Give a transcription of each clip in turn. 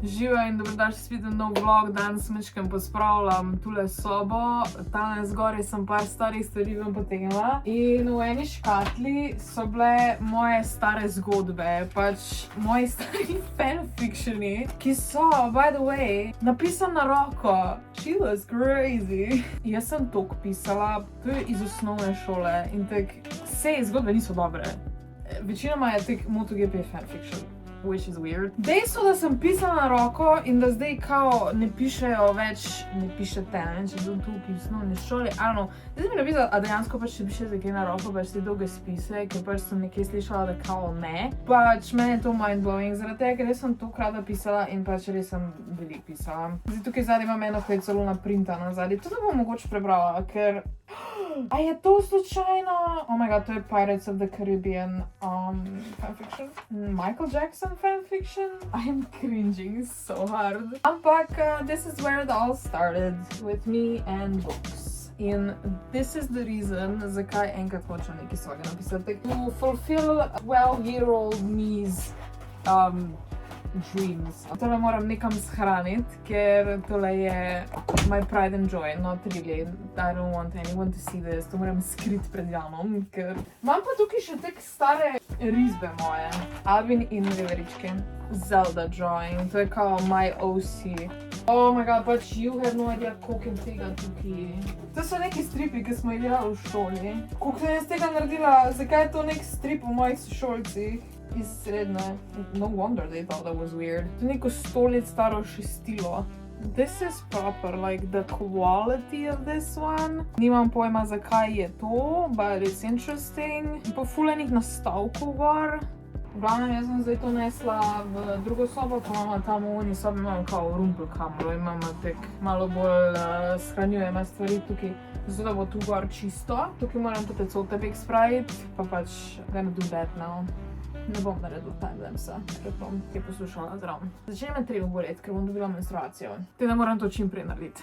Živijo in dobrodošli spet v nov vlog. Danes mečkam pospravljam tule sobo. Tam zgoraj sem par starih stvari vam potegnila. In v eni škatli so bile moje stare zgodbe, pač moji stari fanfictioni, ki so, by the way, napisani na roko. She was crazy. Jaz sem tok pisala, to je iz osnovne šole in tak, sej zgodbe niso dobre. Večinoma je tak MotoGP fanfiction. Which is weird. Dejstvo, da sem pisala na roko in da zdaj kao ne pišejo več, ne pišete, ne, če sem tu v osnovni šoli, zdaj sem mi napisala, a dejansko pač če piše za kaj na roko, pač te dolge spise, ker pač sem nekaj slišala, da kao ne. Pač meni je to mind-blowing, zaradi tega, ker res sem toliko rada pisala in pač res sem veliko pisala. Zdaj tukaj zadaj imam eno, kaj celo naprintano zadaj, to bom mogoče prebrala, ker... A je to slučajno? Oh my god, to je Pirates of the Caribbean fanfiction. Michael Jackson fanfiction. I am cringing so hard. Ampak this is where it all started with me and books. In this is the reason, zakaj enkrat hočem nekaj svojega napisati. To fulfill 12-year-old me's dreams. Tole moram nekam shraniti, ker tole je my pride and joy, not really. I don't want anyone to see this. To moram skriti pred Janom, ker... Imam pa tukaj še tek stare risbe moje. Alvin in Veveričke. Zelda drawing. To je kao my OC. Oh my god, pač you have no idea, koliko je tega tukaj. To so neki stripi, ki smo jih delali v šoli. Koliko sem jaz tega naredila, zakaj je to nek strip v mojih sošolcih? Iz srednje. No wonder they thought that was weird. To je neko 100 let staro šestilo. This is proper, like the quality of this one. Nimam pojma, zakaj je to, but it's interesting. Pa ful enih nastavkov gor. V glavnem, jaz sem zdaj to nesla v drugo sobo, ko imamo tam v oni sobi, imamo kao rumpelkamero, imamo tek malo bolj shranjujeme stvari tukaj, zato da bo tu gor čisto. Tukaj moram tudi cel tepek spraviti, pa pač gonna do that now. Ne bom naredil timelapsa, ker bom kaj poslušala zraven. Začne me treba boleti, ker bom dobila menstruacijo. Te da moram to čim prej narediti.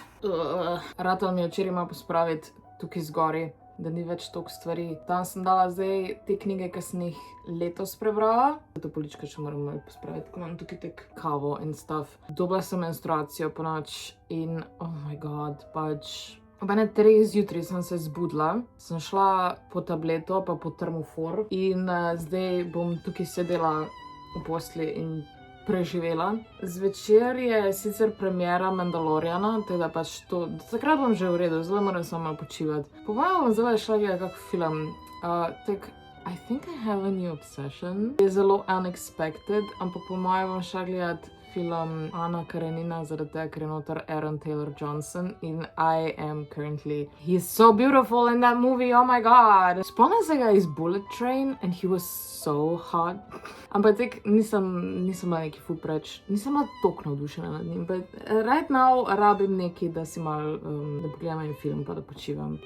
Ratal mi je včeraj malo pospraviti tukaj zgori, da ni več toliko stvari. Tam sem dala zdaj te knjige, ki sem jih letos prebrala. To polička še moram malo pospraviti, ko imam tukaj tek kavo in stuff. Dobila sem menstruacijo po noč in oh my god, pač... Ob ene 3 zjutraj sem se zbudila, sem šla po tableto pa po termofor in zdaj bom tukaj sedela v posli in preživela. Zvečer je sicer premiera Mandaloriana, teda pač to, takrat bom že v redu, zdaj moram samo počivati. Po mojem bom zdaj šla gledati kak film, I think I have a new obsession. Je zelo unexpected, ampak po mojem bom šla gledati film Ana Karenina, zaradi tega, ker je noter Aaron Taylor-Johnson in I am currently... He's so beautiful in that movie, oh my god! Spomnim se ga iz Bullet Train and he was so hot. Ampak tek nisem bila neki ful preč, nisem bila toliko navdušena nad njim, but right now rabim neki, da si malo, da pogledam en film pa da počivam.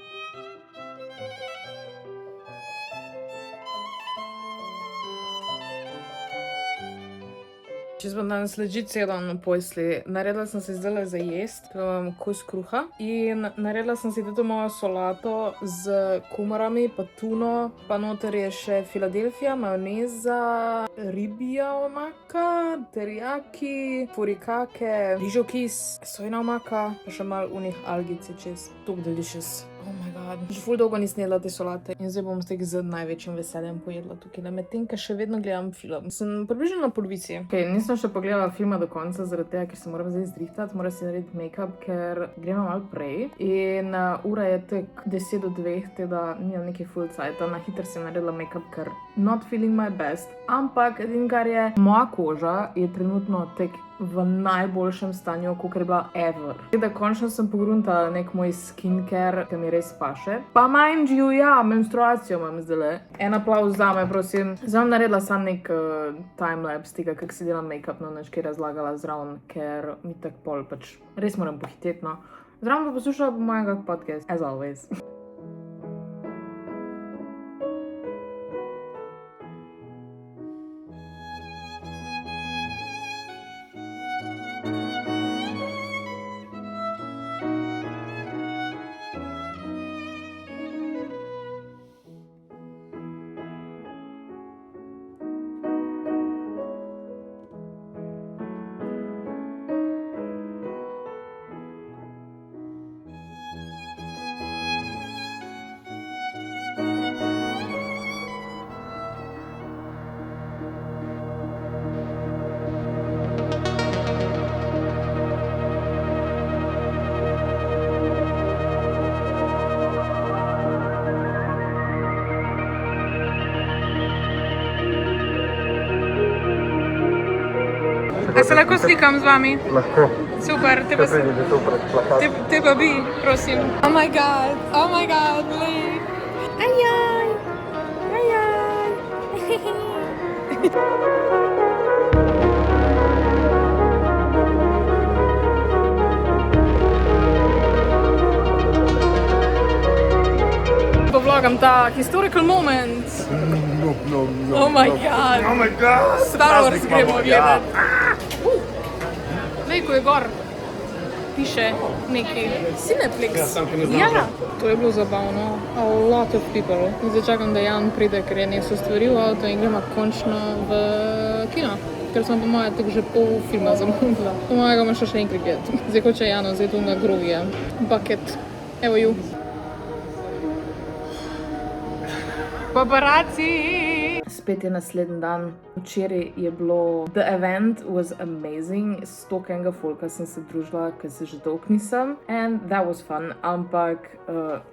Če sem danes ležit celo na posli, naredila sem si zdaj za jest, kos kruha in naredila sem si tudi mojo solato z kumarami, pa tuno, pa noter je še Filadelfija, majoneza, ribja omaka, teriyaki, furikake, rižo kis, sojna omaka, pa še malo unih algice čez. Tok delicious. Oh my god. Že ful dolgo nisem jedla te solate in zdaj bom stek z največjim veseljem pojedla tukaj, da medtem, ker še vedno gledam film. Sem približno na polovici. Okay, nisem še pogledala filma do konca, zaradi tega, ker se moram zdaj zdrihtati, moram si narediti make-up, ker gremo malo prej. In ura je tek 10 do 2, teda nimam neki full cajta, na hitro sem naredila make-up, ker not feeling my best. Ampak, edin kar je, moja koža je trenutno tek v najboljšem stanju, kakor je bila ever. Da končno sem pogruntala nek moj skincare, ki mi res paše. Pa mind you, ja, menstruacijo imam zdajle. En aplauz zame, prosim. Zdaj bom naredila sam nek timelapse tega, kako si delam make-up, no nič kaj razlagala zraven, ker mi tak pol pač res moram pohiteti, no. Zraven pa poslušala po mojega podcast, as always. A se lahko slikam z vami? Lahko. Super, te pa, Kaj pridi tu pred plakat? te pa bi, prosim. Oh my god, glej. Ajaj, ajaj. Povlogam ta historical moment. No. Oh my god. Oh my god. Star Wars gremo gledat. Lej, ko je gor, piše neki Cineplex. Ja, sam, ki ne znam Ja, že. to je bilo zabavno. A lot of people. Zdaj čakam, da Jan pride, ker je nesel stvari v avto in gremo končno v kino. Ker smo po mojem tako že pol filma zamudila. Po mojem ga bomo še enkrat gledati. Zdaj hoče Jano, zdaj tu na gruvje. Bucket. Evo ju. Paparaci! Spet je naslednji dan. Včeraj je bilo The event was amazing. S tokenga folka sem se družila, ker se že dolgo nisem. And that was fun. Ampak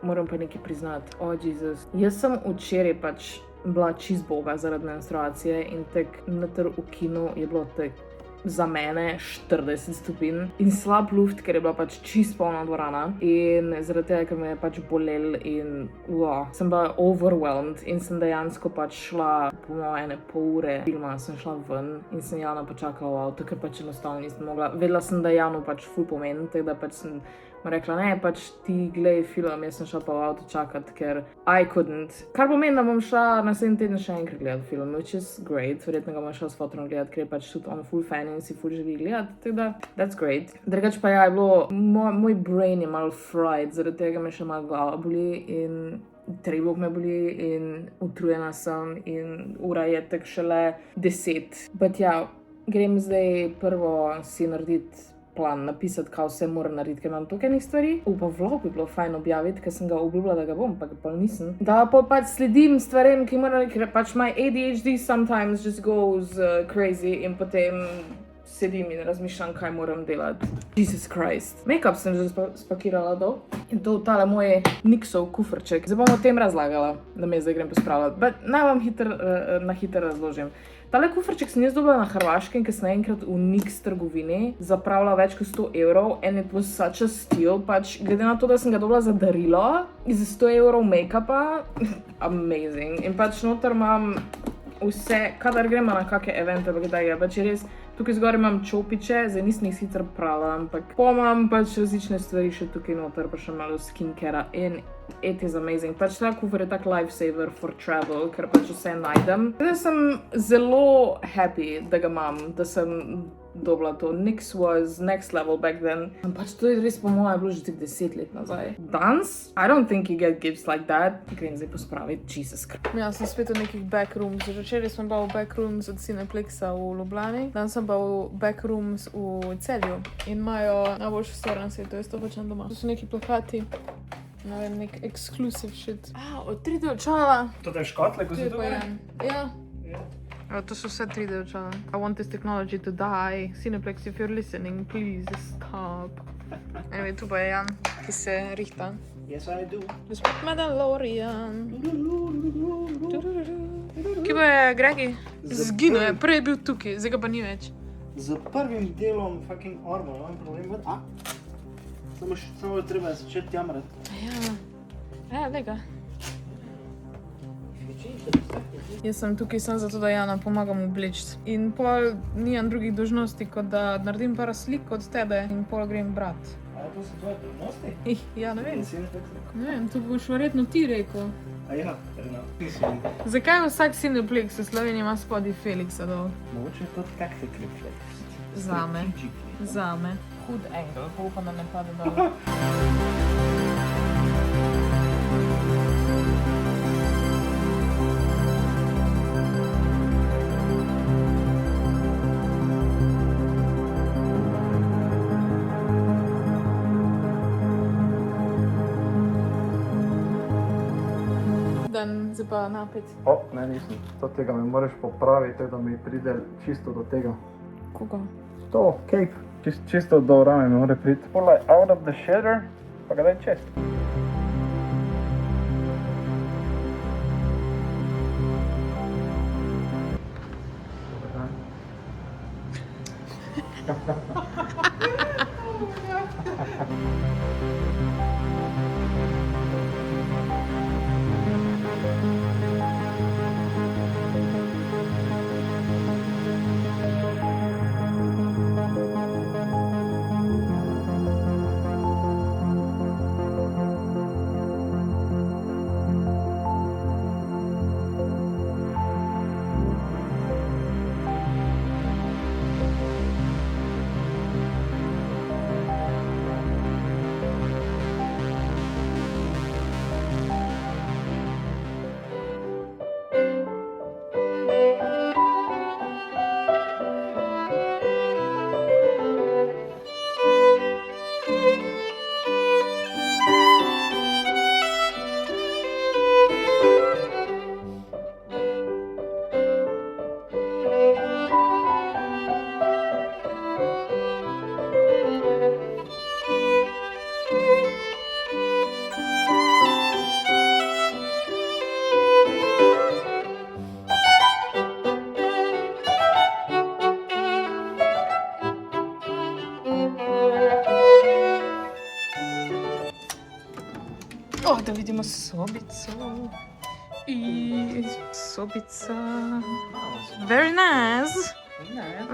moram pa nekaj priznati. Oh, Jezus. Jaz sem včeraj pač bila čist boga zaradi menstruacije in tek noter v kinu je bilo tek za mene 40 stopinj in slab luft, ker je bila pač čist polna dvorana in zaradi tega, ker me je pač bolel in sem bila overwhelmed in sem dejansko pač šla po moje 1,5 ure filma, sem šla ven in sem Jana počakala v avto, ker pač enostavno nisem mogla. Vedela sem, da Janu pač ful pomeni, tako da pač sem mu rekla, ne, pač ti glej film, jaz sem šla pa v avto čakat, ker I couldn't. Kar pomeni, da bom šla naslednji teden še enkrat gledati film, which is great. Verjetno ga bom šla s fotom gledati, ker je pač tudi on full fan in si full želi gledati, tako da that's great. Drugač pa ja, je bilo, moj brain je malo fried, zaradi tega me še malo glava boli in trebuh me boli in utrujena sem in ura je tak šele 10. But ja, grem zdaj prvo si narediti plan, napisati, kaj vse moram narediti, ker imam toliko stvari. Pa vlog bi bilo fajn objaviti, ker sem ga obljubila, da ga bom, pa ga pa nisem. Da pa pač sledim stvarem, ki moram narediti, ker pač my ADHD sometimes just goes crazy in potem sedim in razmišljam, kaj moram delati. Jesus Christ. Make-up sem že spakirala dol in to tale moj Nixov kufrček. Zdaj bom o tem razlagala, da me zdaj grem pospravljati. But naj vam na hitro razložim. Tale kufrček sem jaz dobila na Hrvaškem, ker sem enkrat v Nix trgovini zapravila več kot 100 evrov and it was such a steal. Pač glede na to, da sem ga dobila za darilo, za 100 evrov make-upa, amazing. In pač noter imam vse, kadar gremo na kakšne evente, pa kdaj je, pač je res, tukaj zgoraj imam čopiče, zdaj nisem jih sicer prala, ampak imam pač različne stvari še tukaj noter, pa še malo skincare in it is amazing. Pač ta kufr je tak lifesaver for travel, ker pač vse najdem. Zdaj sem zelo happy, da ga imam, da sem dobila to. Nix was next level back then. Pač to je res po mojem bilo že tik 10 let nazaj. Danes? I don't think you get gifts like that. Grem zdaj pospraviti, Jesus Christ. Ja, sem spet v nekih backrooms. Že včeraj sem bila v backrooms od Cineplexa v Ljubljani, danes sem bila v backrooms v Celju in imajo najboljši store na svetu, jaz to počnem doma. To so neki plakati, ne vem, nek exclusive shit. Od 3D očala. To je škotle, ko Tu se je to pa gre? ja. To so vse 3D očala. I want this technology to die. Cineplex, if you're listening, please stop. Anyway, tu pa je Jan, ki se rihta. Yes, I do. Gospod Mandalorian. Kje pa je Gregi? Zginil je, prej je bil tukaj, zdaj ga pa ni več. Z prvim delom fucking Orma, imam problem, samo je treba začeti jamrati. Ja, lega. Jaz sem tukaj sem zato, da Jana pomagam obleči. In pol nimam drugih dožnosti, kot da naredim par slik od tebe in pol grem brat. A to so tvoje prednosti? Ja, ne vem. Cineplex? Ne vem, to boš verjetno ti rekel. A ja, mislim. Zakaj vsak Cineplex v Sloveniji ima spodaj Felixa dol? Mogoče je to tactic reflex. Zame. Hud angle, pa upam, da ne pade dol. Zdaj pa napet. Ne, nisem. To tega me moraš popraviti, da mi pride čisto do tega. Koga? To, cape. Čisto do rame mi mora priti. Polaj out of the shader, pa ga daj čez. O, da vidimo sobico. I sobica. Very nice.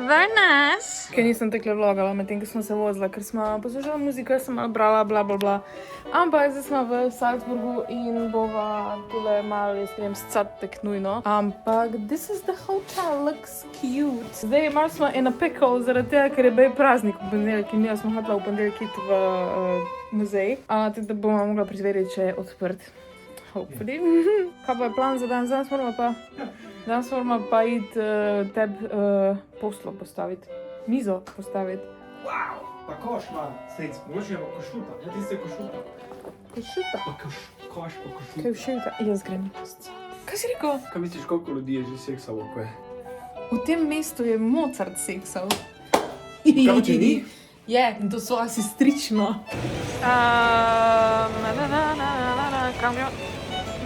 Very nice. Ker nisem tekle vlogala medtem, ko smo se vozila, ker smo poslušala muziko, jaz sem malo brala, bla, bla, bla. Ampak zdaj smo v Salzburgu in bova tule malo, jaz grem scatek nujno. Ampak this is the hotel, looks cute. Zdaj malo smo in a pickle, zaradi tega, ker je bej praznik v ponedeljek in jaz smo hotela v ponedeljek iti v muzej. Tako da bomo mogla preveriti, če je odprt. Hopefully. Kaj pa je plan za dan? Danes moramo pa iti tebi poslo postaviti, mizo postaviti. Wow, pa koš ima sec, mogoče je pa košuta, ja tiste košuta. Košuta? Pa koš pa košuta. Košuta, jaz grem. Kaj si rekel? Kaj misliš, koliko ljudi je že seksalo, ko je? V tem mestu je Mozart seksal. Kaj če ni? Je, to so sestrično. Kamion.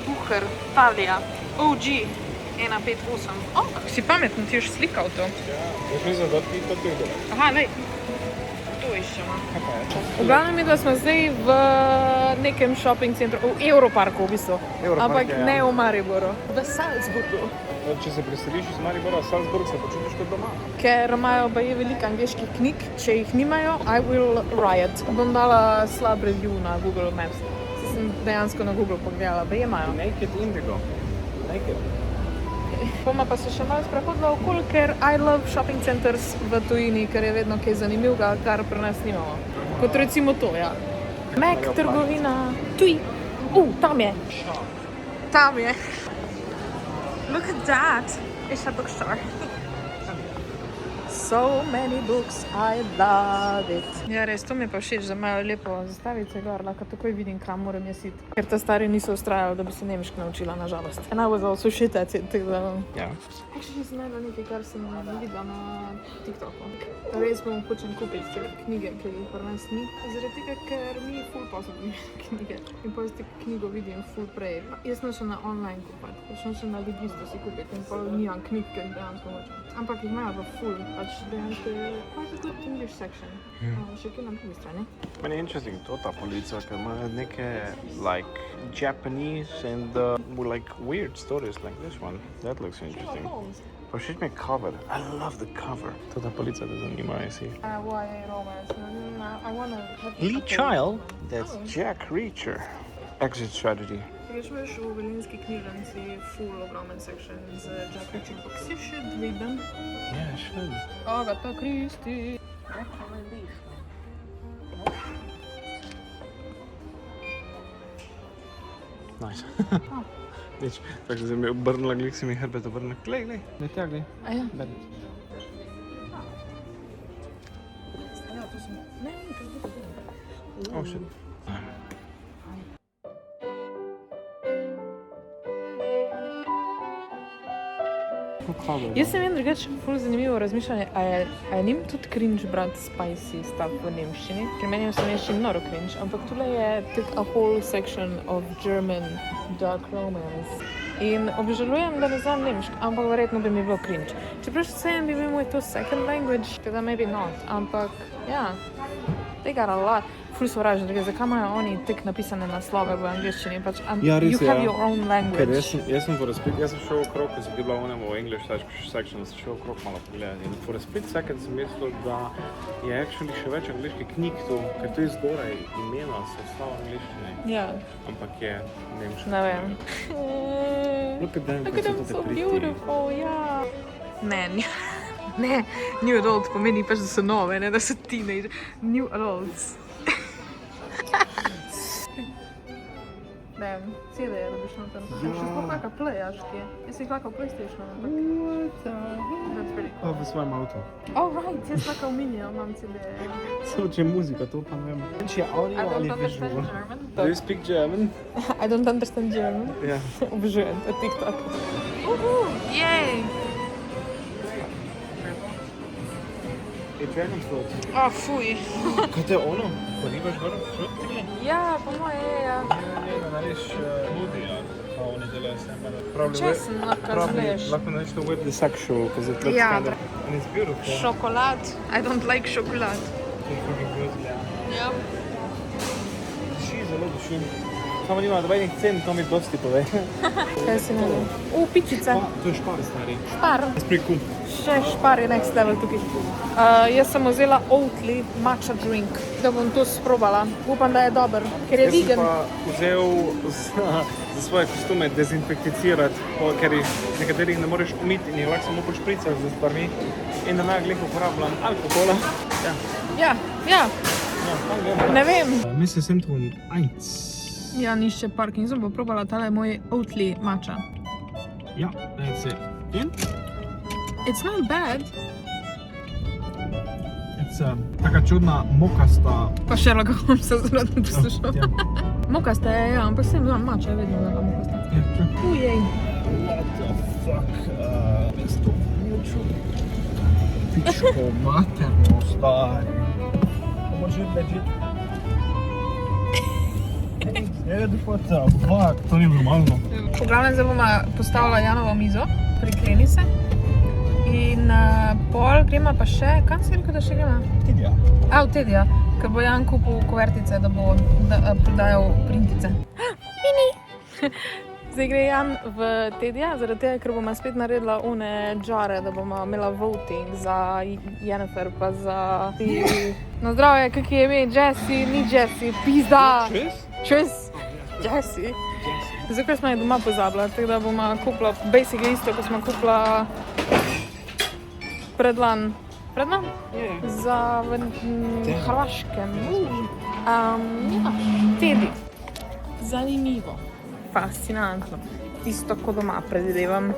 Bucher, Talija, OG, 158. O, kako si pametno, ti još slikal to. Ja, jaz mislim, da ti to tega. Aha, lej, to iščemo. V glavnem mi, da smo zdaj v nekem shopping centru, v Europarku v bistvu. Ampak ne v Mariboru, v Salzburgu. Če se preseliš iz Maribora v Salzburg, se počutiš kot doma. Ker imajo baje veliko angleških knjig, če jih nimajo, I will riot. Bom dala slab review na Google Maps. Sem dejansko na Google pogledala, baje imajo. Naked Indigo. Naked. Boma pa se še malo sprehodila okoli, ker I love shopping centers v tujini, ker je vedno kaj zanimivega, kar pri nas nimamo. Kot recimo to, ja. Mac trgovina. Tuj. Tam je. Tam je. Look at that. It's a bookstore. So many books, I love it. Ja, res, to mi je pa všeč, da imajo lepo zastavice gor, lahko takoj vidim, kam moram jaz iti. Ker ta stari niso ustrajali, da bi se nemško naučila, na žalost. And I was also shit at it, tako da... Ja. Actually, sem najdela nekaj, kar sem videla na TikToku. Res bom hočem kupiti te knjige, ker jih pri nas ni. Zaradi tega, ker mi ful posebno knjige. In pa te knjigo vidim ful prej. Jaz sem še na online kupati, sem še na Ligisto si kupiti in pa nimam knjig, ker dejansko hočem. Ampak jih imajo pa ful, pač dejansko je quite a good English section. Še kje na drugi strani. Meni je interesting to ta polica, ker imajo neke like Japanese and like weird stories like this one. That looks interesting. Pa všeč mi je cover. I love the cover. To ta polica te zanima, jesi. YA romance. I wanna have Lee Child? That's Jack Reacher. Exit strategy. Greš veš v Velenjski knjižnici ful ogromen section z Jack Reacher books. You should read them. Yeah, I should. Agatha Christie. Nice. Nič, tako se mi je obrnila, glik se mi hrbet obrnila. Glej, glej. Ne tja, glej. A ja? Bernard. Oh, shit. Jaz sem imel drugače ful zanimivo razmišljanje, a je njim tudi cringe brati spicy stuff v nemščini? Ker meni je v slovenščini noro cringe, ampak tule je take a whole section of German dark romance. In obžalujem, da ne znam nemško, ampak verjetno bi mi bilo cringe. Čeprav vsem bi bil moj to second language, teda maybe not, ampak ja, they got a lot. Ful sovražim, zakaj imajo oni tek napisane naslove v angleščini, pač Ja, res you je, have ja. your own Ker language. jaz sem šel okrog, ko sem bila v onem English section, sem šel okrog malo pogledati. In for a split second sem mislil, da je actually še več angliških knjig tu, ker tu je zgoraj imena so vsa v angliščini, Ja, ampak je nemško. ne vem. Look at them, Look at kako them, so so te pretty. beautiful, ja. Ne, new adult pomeni pač, da so nove, ne da so teenage. New adults. Ne vem, CD je, da biš noter. Še sploh kakva playaški. Jaz si kakva PlayStation, ampak that's pretty cool. V svojem avtu. Oh right, jaz kakva minijo, imam CD. So, če je muzika, to pa ne vem. Če je I audio don't ali understand visual. German. Do you speak German? I don't understand German. Ja. Obžujem to TikTok. Jej! Je Dragon Fruit. A, fuj. Kaj to je ono? Ko ribaš gor fruit? Ja, po moje je, ja. Ne, narediš smoothie, pa oni delajo sem. Česen lahko zleješ. Lahko narediš to with the sexual, because it looks Ja. kind of... And it's beautiful. Šokolad. I don't like šokolad. It's fucking good, yeah. Ja. Diši zelo diši. Samo nima dobenih cen, to mi dosti pove. Kaj si naredil? Pičice. To je špar, stari. Špar. It's pretty cool. Še špar je next level tukaj. Jaz sem vzela Oatly matcha drink, da bom to sprobala. Upam, da je dober, ker je Jaz sem vegan. pa vzel za svoje kostume dezinfekticirati, ker jih nekaterih ne moreš umiti in jih lahko samo pošpricaš z stvarmi. In da naj glih uporabljam alkohola. Ja. Ja, ja, ne vem. Mislim, sem tu eins. Ja, nišče parking, sem pa probala tale moj Oatly matcha. Ja, that's it. In? It's not bad. It's taka čudna, mokasta... Pa Sherlock Holmes se zelo poslušal. Ja. Mokasta je, ja, ampak sem znam matcha, je vedno bila mokasta. Ja, true. Ujej. What the fuck? Mesto pičko materno, stari. Može legit. What the fuck? To ni normalno. V glavnem zdaj bomo postavila Janovo mizo, prikleni se. In pol gremo pa še, kam si rekel, da še gremo? Tidja. V Tedija, ker bo Jan kupil kuvertice, da bo prodajal printice. Mini! Zdaj gre Jan v Tedija, zaradi tega, ker bomo spet naredila one džare, da bomo imela voting za Jennifer, pa za... Na zdravje, kak je ime, Jessie, ni Jessie, pizda! Čez? Jessie. Zdaj, ker smo je doma pozabila, tako da bomo kupila basically isto, ko smo kupila predlan? Za Hrvaškem. Ja, Tedi. Zanimivo. Fascinantno. Tisto, ko doma predvidevam.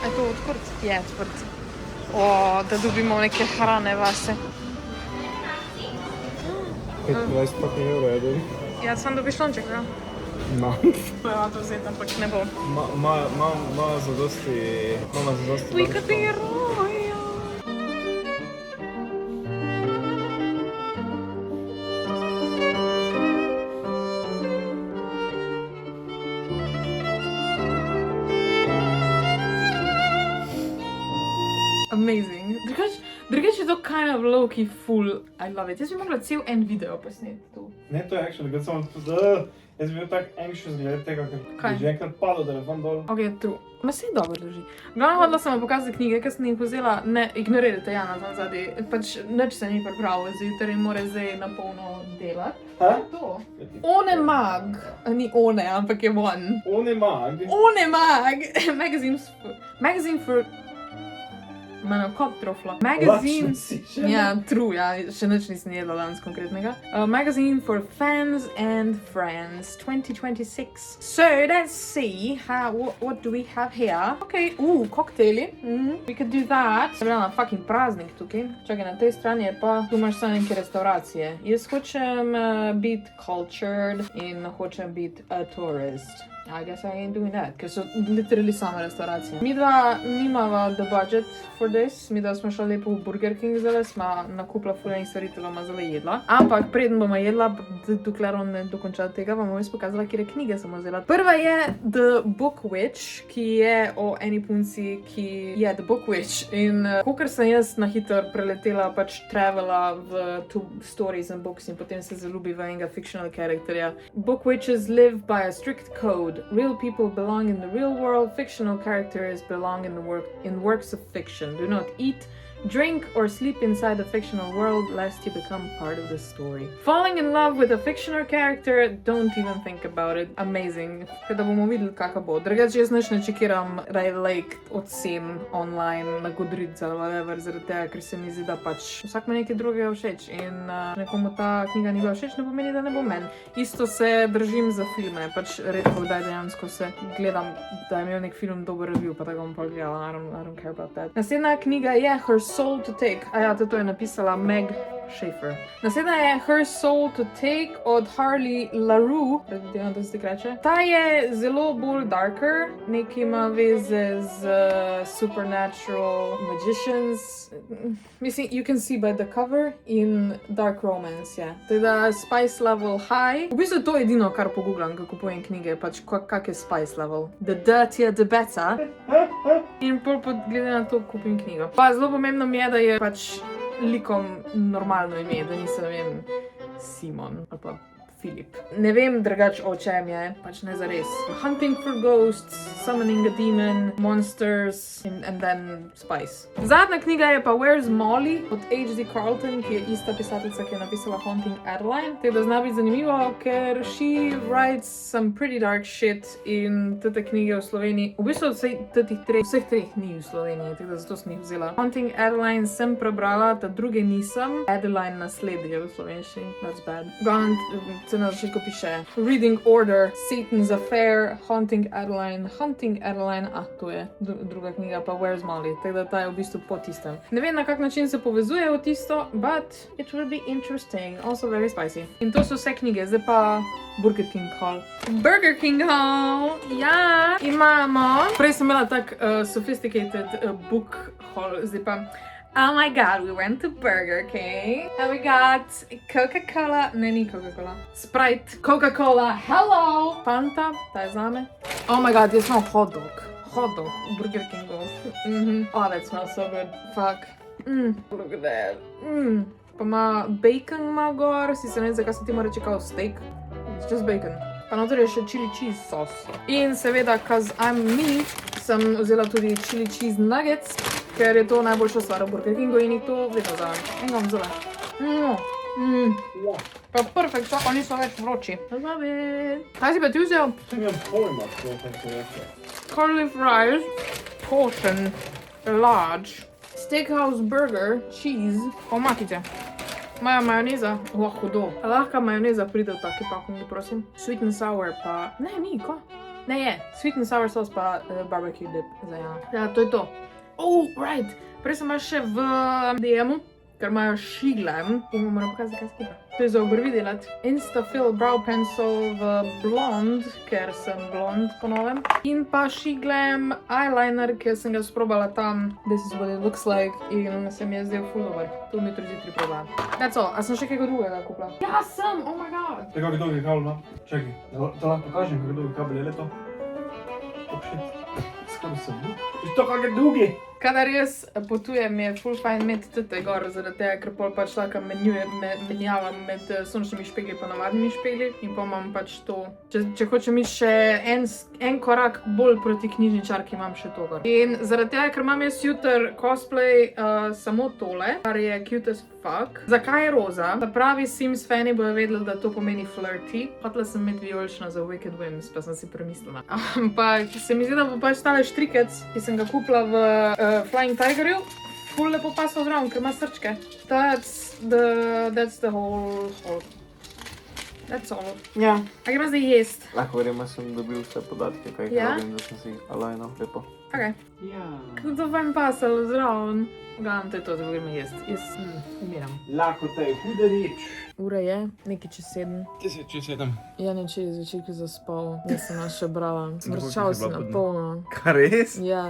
Je to odprt? Je odprt. Da dobimo neke hrane vase. 25 fucking euro je dobi. Ja, sam dobiš lonček, ja? No. Ja, to vzeti, ampak ne bo. Mama zadosti... Uj, katero? Amazing. Drugače je to kind of low-key full. I love it. Jaz bi mogla cel en video posneti tu. Ne, to je actually good, samo jaz bi bil tak anxious glede tega, ker Kaj? bi že enkrat padel telefon dol. Ok, true. Ma se dobro drži. Glavno hodila sem vam pokazati knjige, ker sem jih vzela, ne ignorirajte Jana tam zadaj. Pač nič se ni pripravil, zjutraj mora zdaj na polno delati. To. One mag. Ni one, ampak je one. On je mag. One mag. Magazine for... Mene kop trofla. Magazine... Ja, true, ja, še nič nisem jedla danes konkretnega. Magazine for fans and friends 2026. So, let's see what do we have here. Okay, koktejli. We could do that. Je bila na fucking praznik tukaj. Čakaj, na tej strani je pa, tu imaš samo neke restauracije. Jaz hočem biti cultured in hočem biti a tourist. I guess I ain't doing that, ker so literally same restauracije. Mi dva nimava the budget for this, mi dva smo šla lepo v Burger King zdaj, sma nakupila ful enih stvari, to bova zdaj jedla. Ampak preden bomo jedla, dokler on ne dokonča tega, vam bom jaz pokazala, kire knjige sem vzela. Prva je The Book Witch, ki je o eni punci, ki je The Book Witch. In kakor sem jaz na hitro preletela, pač travela v two stories and books in potem se zaljubi v enega fictional characterja. Book witches live by a strict code. Real people belong in the real world. Fictional characters belong in works of fiction. Do not eat, drink or sleep inside the fictional world lest you become part of the story. Falling in love with a fictional character, don't even think about it. Amazing. Kada bomo videli, kaka bo. Drugače jaz nič ne čekiram like ocen online na Goodreads ali whatever, zaradi tega, ker se mi zdi, da pač vsak ima nekaj drugega všeč in nekomu ta knjiga ni bila všeč, ne pomeni, da ne bo meni. Isto se držim za filme, pač redko kdaj dejansko se gledam, da je imel nek film dober review, pa tako bom pa gledala, I don't care about that. Naslednja knjiga je Her Soul to Take. To je napisala Meg Schaefer. Naslednja je Her Soul to Take od Harley Laroux. Predvidevam, da se tako reče. Ta je zelo bolj darker, nekaj ima veze z supernatural magicians. Mislim, you can see by the cover in dark romance, ja. Teda spice level high. V bistvu to je edino, kar pogubljam, ko kupujem knjige, pač kak je spice level. The dirtier, the better. In pol glede na to kupim knjigo. Pa zelo pomembno mi je, da je pač likom normalno ime, da nisem, ne vem, Simon ali pa Filip. Ne vem drugače o čem je, pač ne zares. Hunting for ghosts, summoning a demon, monsters and then spice. Zadnja knjiga je pa Where's Molly od H.D. Carlton, ki je ista pisateljica, ki je napisala Haunting Adeline. Teda zna biti zanimivo, ker she writes some pretty dark shit in te knjige v Sloveniji. V bistvu vseh treh ni v Sloveniji, tako da zato sem jih vzela. Haunting Adeline sem prebrala, ta druge nisem. Adeline nasledje v slovenščini, that's bad. Se na začetku piše Reading Order, Satan's Affair, Haunting Adeline, to je druga knjiga, pa Where's Molly, tako da ta je v bistvu po tistem. Ne vem, na kak način se povezuje v tisto, but it will be interesting, also very spicy. In to so vse knjige, zdaj pa Burger King haul. Burger King haul, ja, imamo. Prej sem imela tak sophisticated book haul, zdaj pa oh my god, we went to Burger King and we got Coca-Cola, ne, ni Coca-Cola, Sprite, Coca-Cola, hello, Fanta, ta je zame. Oh my god, jaz imam hot dog v Burger Kingu. Oh, that smells so good, fuck. Look at that. Pa ima bacon ima gor, sicer ne vem, zakaj se ti mora reči kao steak, it's just bacon. Pa noter je še chili cheese sauce. In seveda, cause I'm me, sem vzela tudi chili cheese nuggets, ker je to najboljša stvar v Burger Kingu in jih to vedno vzamem. Enega bom vzela. Pa perfekt, čakaj, niso več vroči. I love it. Kaj si pa ti vzel? Sem imam pojma, kaj se reče. Curly fries, portion, large, steakhouse burger, cheese, omakite. Moja majoneza, hudo. Lahka majoneza pride v taki pakungi, prosim. Sweet and sour pa, ne, ni, ko? Ne je, sweet and sour sauce pa barbecue dip za Jana. Ja, to je to. Oh, right, prej sem bila še v DM-u, ker imajo šiglem, in moram pokazati, kaj skupaj. To je za obrvi delati. Instafill Brow Pencil v blond, ker sem blond po novem. In pa šiglem eyeliner, ker sem ga sprobala tam. This is what it looks like. In se mi je zdel ful dober. To mi jutri zjutraj probam. That's all. A sem še kaj drugega kupila? Ja, sem! Oh my god! Te kak dolgi kabel ima? Čakaj, da lahko pokažem, kak dolgi kabel je leto. Oh shit, skoro sem bil. To kak je dolgi! Kadar jaz potujem, je ful fajn imeti tete gor, zaradi tega, ker pol pač lahko menjavam med sončnimi špegli pa navadnimi špegli in pa imam pač to. Če hočem iti še en korak bolj proti knjižničarki, imam še to gor. In zaradi tega, ker imam jaz jutr cosplay samo tole, kar je cute as fuck. Zakaj je roza? Da pravi Sims fani bojo vedeli, da to pomeni flirty. Hotela sem imeti vijolično za Wicked Whims, pa sem si premislila. Ampak se mi zdi, da bo pač tale štrikec, ki sem ga kupila v Flying Tigerju, ful lepo pasal zraven, ker ima srčke. That's the whole. That's all. Ja. A gremo zdaj jest. Lahko verjema, sem dobil vse podatke, kaj Ja? pravim, da sem si alajno lepo. Okay. Ja. Kako to fajn pasalo zraven. Glavno, to je to, da gremo jesti. Jaz umiram. Lakota je huda reč. Ura je, nekaj čez 7. Ti si čez 7. Jan je čez večerko zaspal, jaz sem nas še brala. Koliko Vrčal si si bila na budna? polno. Kaj res? Ja.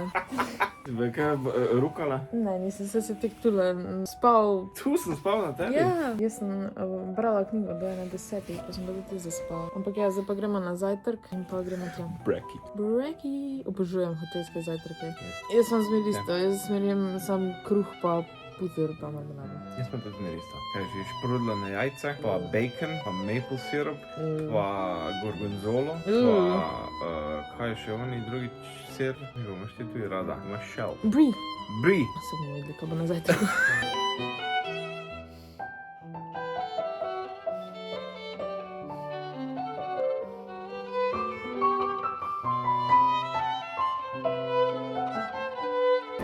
Ve kaj rukala? Ne, nisem se tek tule spal. Tu sem spal na tebi? Ja, jaz sem brala knjigo do 1:10, pa sem pa tudi zaspal. Ampak ja, zdaj pa gremo na zajtrk in pa gremo tja. Breki. Breki. Obožujem hotelske zajtrke. Yes. Jaz sem zmer isto, jaz smerim sam kruh pa puter pa marmelado. Jaz sem pa zmer isto. Kaj že šprudlane jajce, pa bacon, pa maple syrup, pa gorgonzolo, pa kaj še oni drugi sir? Jo, imaš ti tudi rada. Imaš shell. Brie. Brie. Se bomo videli, kaj bo na zajtrku.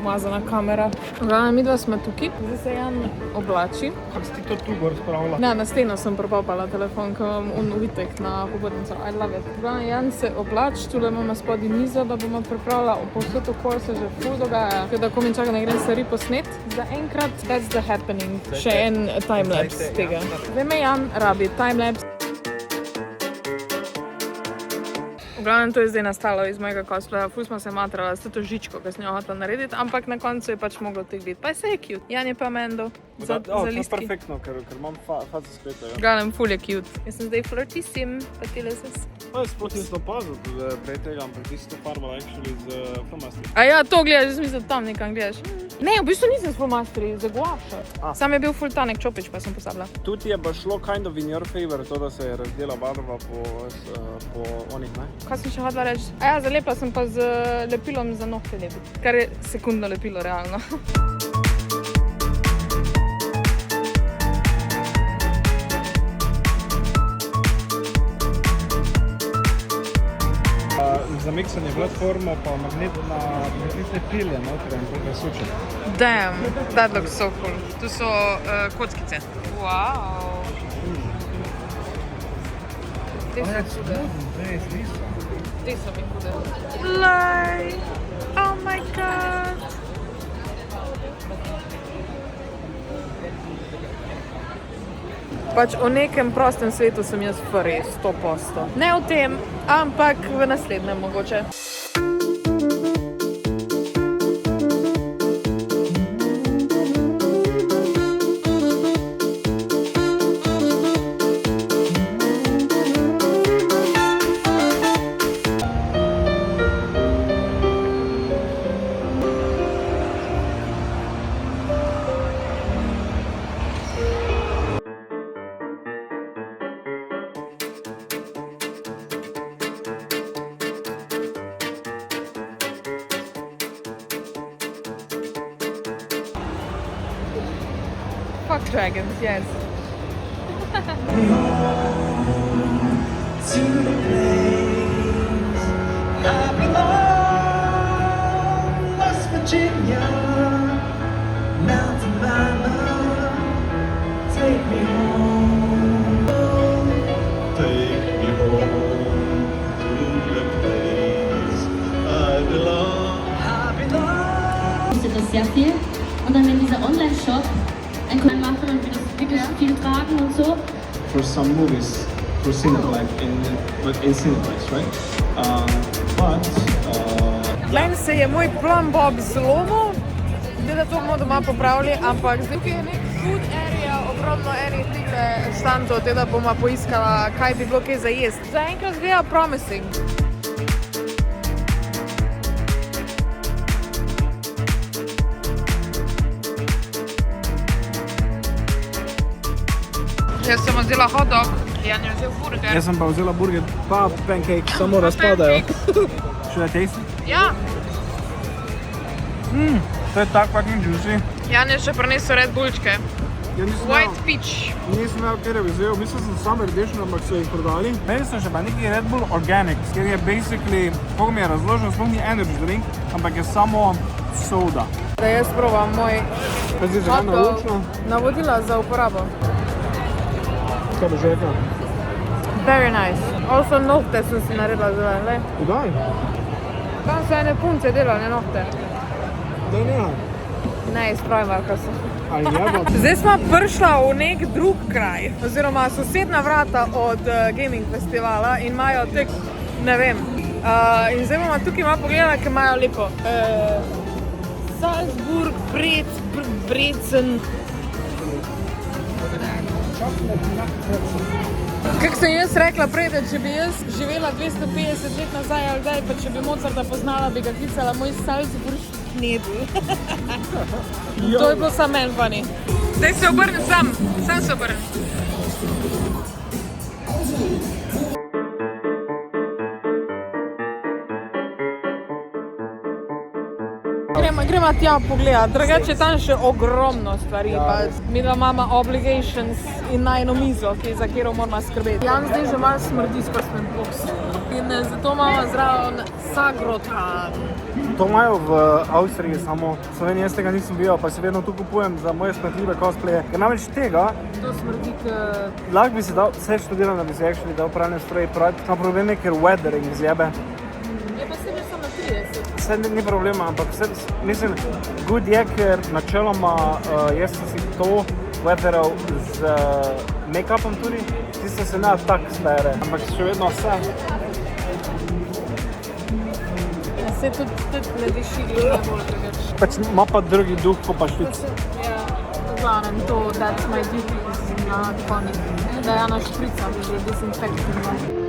Umazana kamera. Glavno, mi dva smo tukaj. Zdaj se Jan oblači. Kako si ti to tu gor spravila? Ne, na steno sem propapala telefon, ko imam uvitek na pobudnico. I love it. Glavno, Jan se oblači, tule imamo spodaj mizo, da bomo pripravila povsod okoli se že ful dogaja. Tako da komaj čakam, da grem stvari posnet. Za enkrat, that's the happening. Še en timelapse tega. Zdaj me Jan rabi timelapse. V glavnem, to je zdaj nastalo iz mojega cosplaya. Ful smo se matrala s to žičko, ki sem jo hotela narediti, ampak na koncu je pač moglo teh biti. Pa je se je cute. Jan je pa Mendo za listki. Perfektno, ker imam faco skleta. V glavnem, ful je cute. Jaz sem zdaj flirtisim, pa tile se Sploh nisem opazil prej tega, ampak ti si to farbala actually z flomastri. A ja, to gledaš, jaz mislim, da tam nekam gledaš. Ne, v bistvu nisem s flomastri, za guaša. Sam je bil ful tanek čopič, pa sem posabila. Tudi je pa šlo kind of in your favor, to, da se je razdela barva po onih, ne? Kaj sem še hodila reči? A ja, zalepila sem pa z lepilom za nohte lepiti. Kar je sekundno lepilo, realno. Za miksanje platformo pa magnetne pilje noter in tukaj suče. Damn, that looks so cool. Tu so kockice. Wow. Te so hude. Te so mi hude. Lej! Oh my god! Pač o nekem prostem svetu sem jaz res 100%. Ne v tem, ampak v naslednjem mogoče. Fuck dragons, yes. West Virginia, mountain mama, take me home, take me home to the place I belong. Kostet das sehr viel. Und dann wenn dieser Online-Shop ein Kunden machen und wir das wirklich viel tragen und so. For some movies, for Cineplex, in Cineplex, right? Meni se je moj plan Bob zlomil, da to bomo doma popravili, ampak zdaj je nek food area, ogromno enih tile štantov, da bomo poiskala, kaj bi bilo kaj za jesti. Zaenkrat zgleda promising. Jaz sem vzela hot dog, Jan je vzel burger. Jaz sem pa vzela burger pa pancake, samo razpadajo. Should I taste it? Ja, To je tak fucking juicy. Jan je še prinesel Red Bullčke. Ja nisem White peach. imel, kjer je vzel, mislil sem samo rdečen, ampak so jih prodali. Meni so še pa neki Red Bull Organic, kjer je basically, kako mi je razložil, sploh ni energy drink, ampak je samo soda. Da jaz probam moj Kaj zdi, hot dog. Navodila za uporabo. Kaj bo že rekla? Very nice. Also nohte sem si naredila zelo, le. Kdaj? Tam so ene punce delale nohte. Daj ne. Ne, iz Primarka so. Ali jebo? Zdaj smo prišla v nek drug kraj, oziroma sosedna vrata od gaming festivala in imajo tek, ne vem. In zdaj bomo tukaj malo pogledala, ker imajo lepo Salzburg, Brezen. Kako sem jaz rekla prej, da če bi jaz živela 250 let nazaj ali zdaj, pa če bi Mozarta poznala, bi ga klicala moj Salzburg knedl. To je bilo samo meni funny. Zdaj se obrnem sam se obrnem. Gremo tja pogledat, drugače tam še ogromno stvari, pa mi da imamo obligations in najno mizo, za katero moramo skrbeti. Jan zdaj že malo smrdi s prsnim boks in zato imamo zraven Sagrotan. To imajo v Avstriji samo, v Sloveniji jaz tega nisem bil, pa si vedno tu kupujem za moje smetljive cosplaye. Ker namreč tega, To smrdi lahko bi si dal, vse študiram, da bi si actually dal pralne stroje prati, ima problem je, ker weathering zjebe. Je pa sebi samo 30. Vse ni problema, ampak vse, mislim, good je, ker načeloma jaz sem si to weatheral z make-upom tudi, tisto se ne tak stare, ampak še vedno vse. Se tudi ne diši glede bolj drugače. Pač ima pa drugi duh, ko pa švic. Ja, v glavnem to, that's my duty, na funny. Da ja našpricam, že desinfektivno.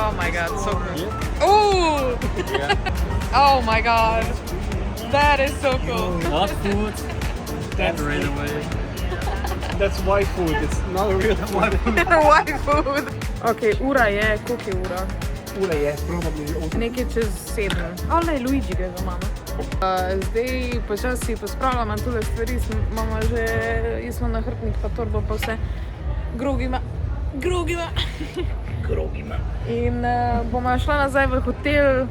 Oh my god, so cool. Ooh! Oh my god. That is so cool. What food? That right away. That's white food, it's not real white food. White food. Ok, ura je, koliko je ura? Ura je, probably. Nekaj čez 7. Ale, Luigi ga imamo. Zdaj počasi pospravljamo tule stvari, imamo že, jaz smo nahrbtnik pa torbo pa vse. Grogima. In bomo šla nazaj v hotel,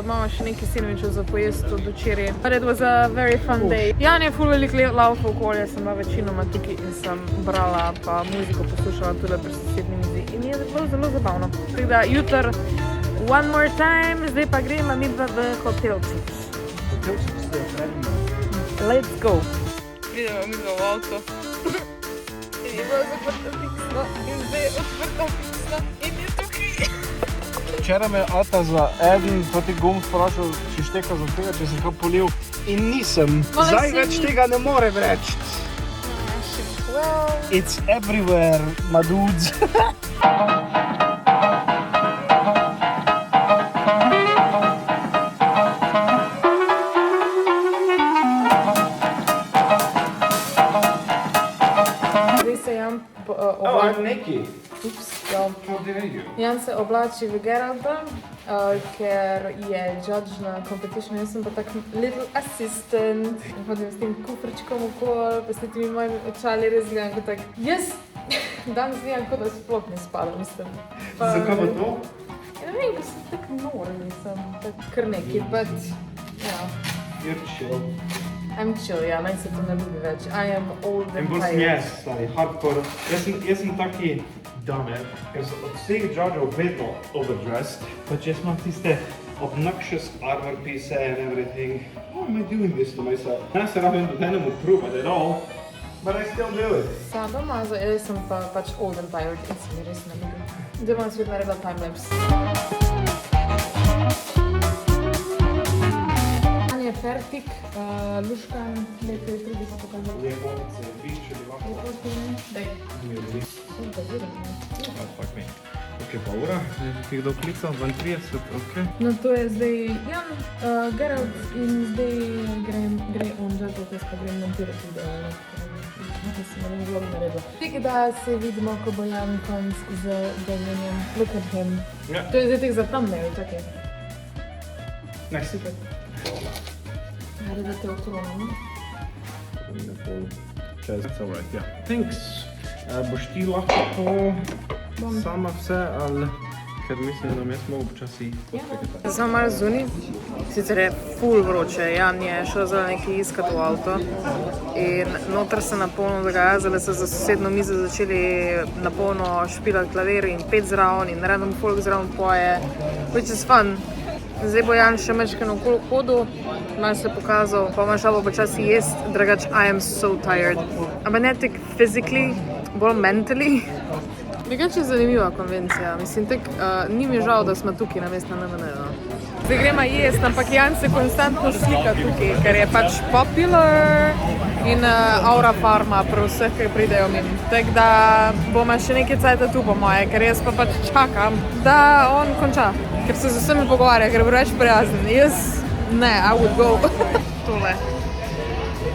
imamo še nekaj sendvičev za pojesti od včeraj. It was a very fun day. Jan je ful veliko laufal okoli, jaz sem bila večinoma tukaj in sem brala pa muziko poslušala tule pri sosednji mizi in je bilo zelo zabavno. Tako da jutr one more time, zdaj pa gremo midva v hotelček. Let's go! Pridemo midva v avto. In je bilo zaprto fiksno in zdaj je odprto fiksno in je tukaj. Včeraj me je ata za eden proti gum vprašal, če šteka za tega, če sem kaj polil in nisem. Zdaj več tega ne morem reči. It's everywhere, my dudes. Zdaj se Jan oblači. Neki. Ups, ja. Jan se oblači v Geralta, ker je judge na competition, jaz sem pa tak little assistant. Hodim s tem kufrčkom okoli, pa s temi mojimi očali res gledam kot tak. Jaz danes gledam kot da sploh ne spadam, mislim. Zakaj pa to? Ja, ne vem, ko sem tak nor, mislim, tak kar neki, but, yeah. You're chill. I'm chill, ja, meni se to ne ljubi več. I am old and In bolj sem tired. jaz, stari, hardcore. Jaz sem taki dumber, ker so od vseh judgeov vedno overdressed. Pač jaz imam tiste obnoxious armor piece and everything. Why am I doing this to myself? Ne se rabim nobenemu prove at all, but I still do it. Sadoma, jaz sem pa pač old and tired in se mi res ne ljubi. Zdaj bom svet naredila timelapse. Je fertik, luškan, lepo je tudi pa pokazati. Lepotice, piče, Daj. Ok, pa ura, je ti kdo klical, 32, ok. No to je zdaj Jan, Geralt in zdaj gre on že to, ko pa grem montirati video. Mislim, da ne bi vlog naredila. Tako da se vidimo, ko bo Jan konc z deljenjem. Look at him. Ja. To je zdaj tek za thumbnail, čakaj. Nice. Super. Ajde da te okronim. That's alright, ja. Thanks. Boš ti lahko sama vse, ali... Ker mislim, da jaz mogo počasi počekati. Sem malo zunaj, sicer je ful vroče, Jan je šel za nekaj iskati v avto in noter se napolno dogaja, zdaj so za sosedno mizo začeli napolno špilati klavir in pet zraven in random folk zraven poje, which is fun. Zdaj bo Jan še mečken okoli hodu, malo se pokazal, pa bom šel počasi jest, drugač I am so tired. Ampak ne tek physically, bolj mentally. Drugače je zanimiva konvencija, mislim, ni mi žal, da smo tukaj namesto na NMN. Zdaj gremo jest, ampak Jan se konstantno slika tukaj, ker je pač popular in aura farma pri vseh, ki pridejo mimo. Tako da bomo še nekaj cajta tu po moje, ker jaz pa pač čakam, da on konča. Ker se z vsemi pogovarja, ker bo reč prijazen. Jaz ne, I would go. Tole.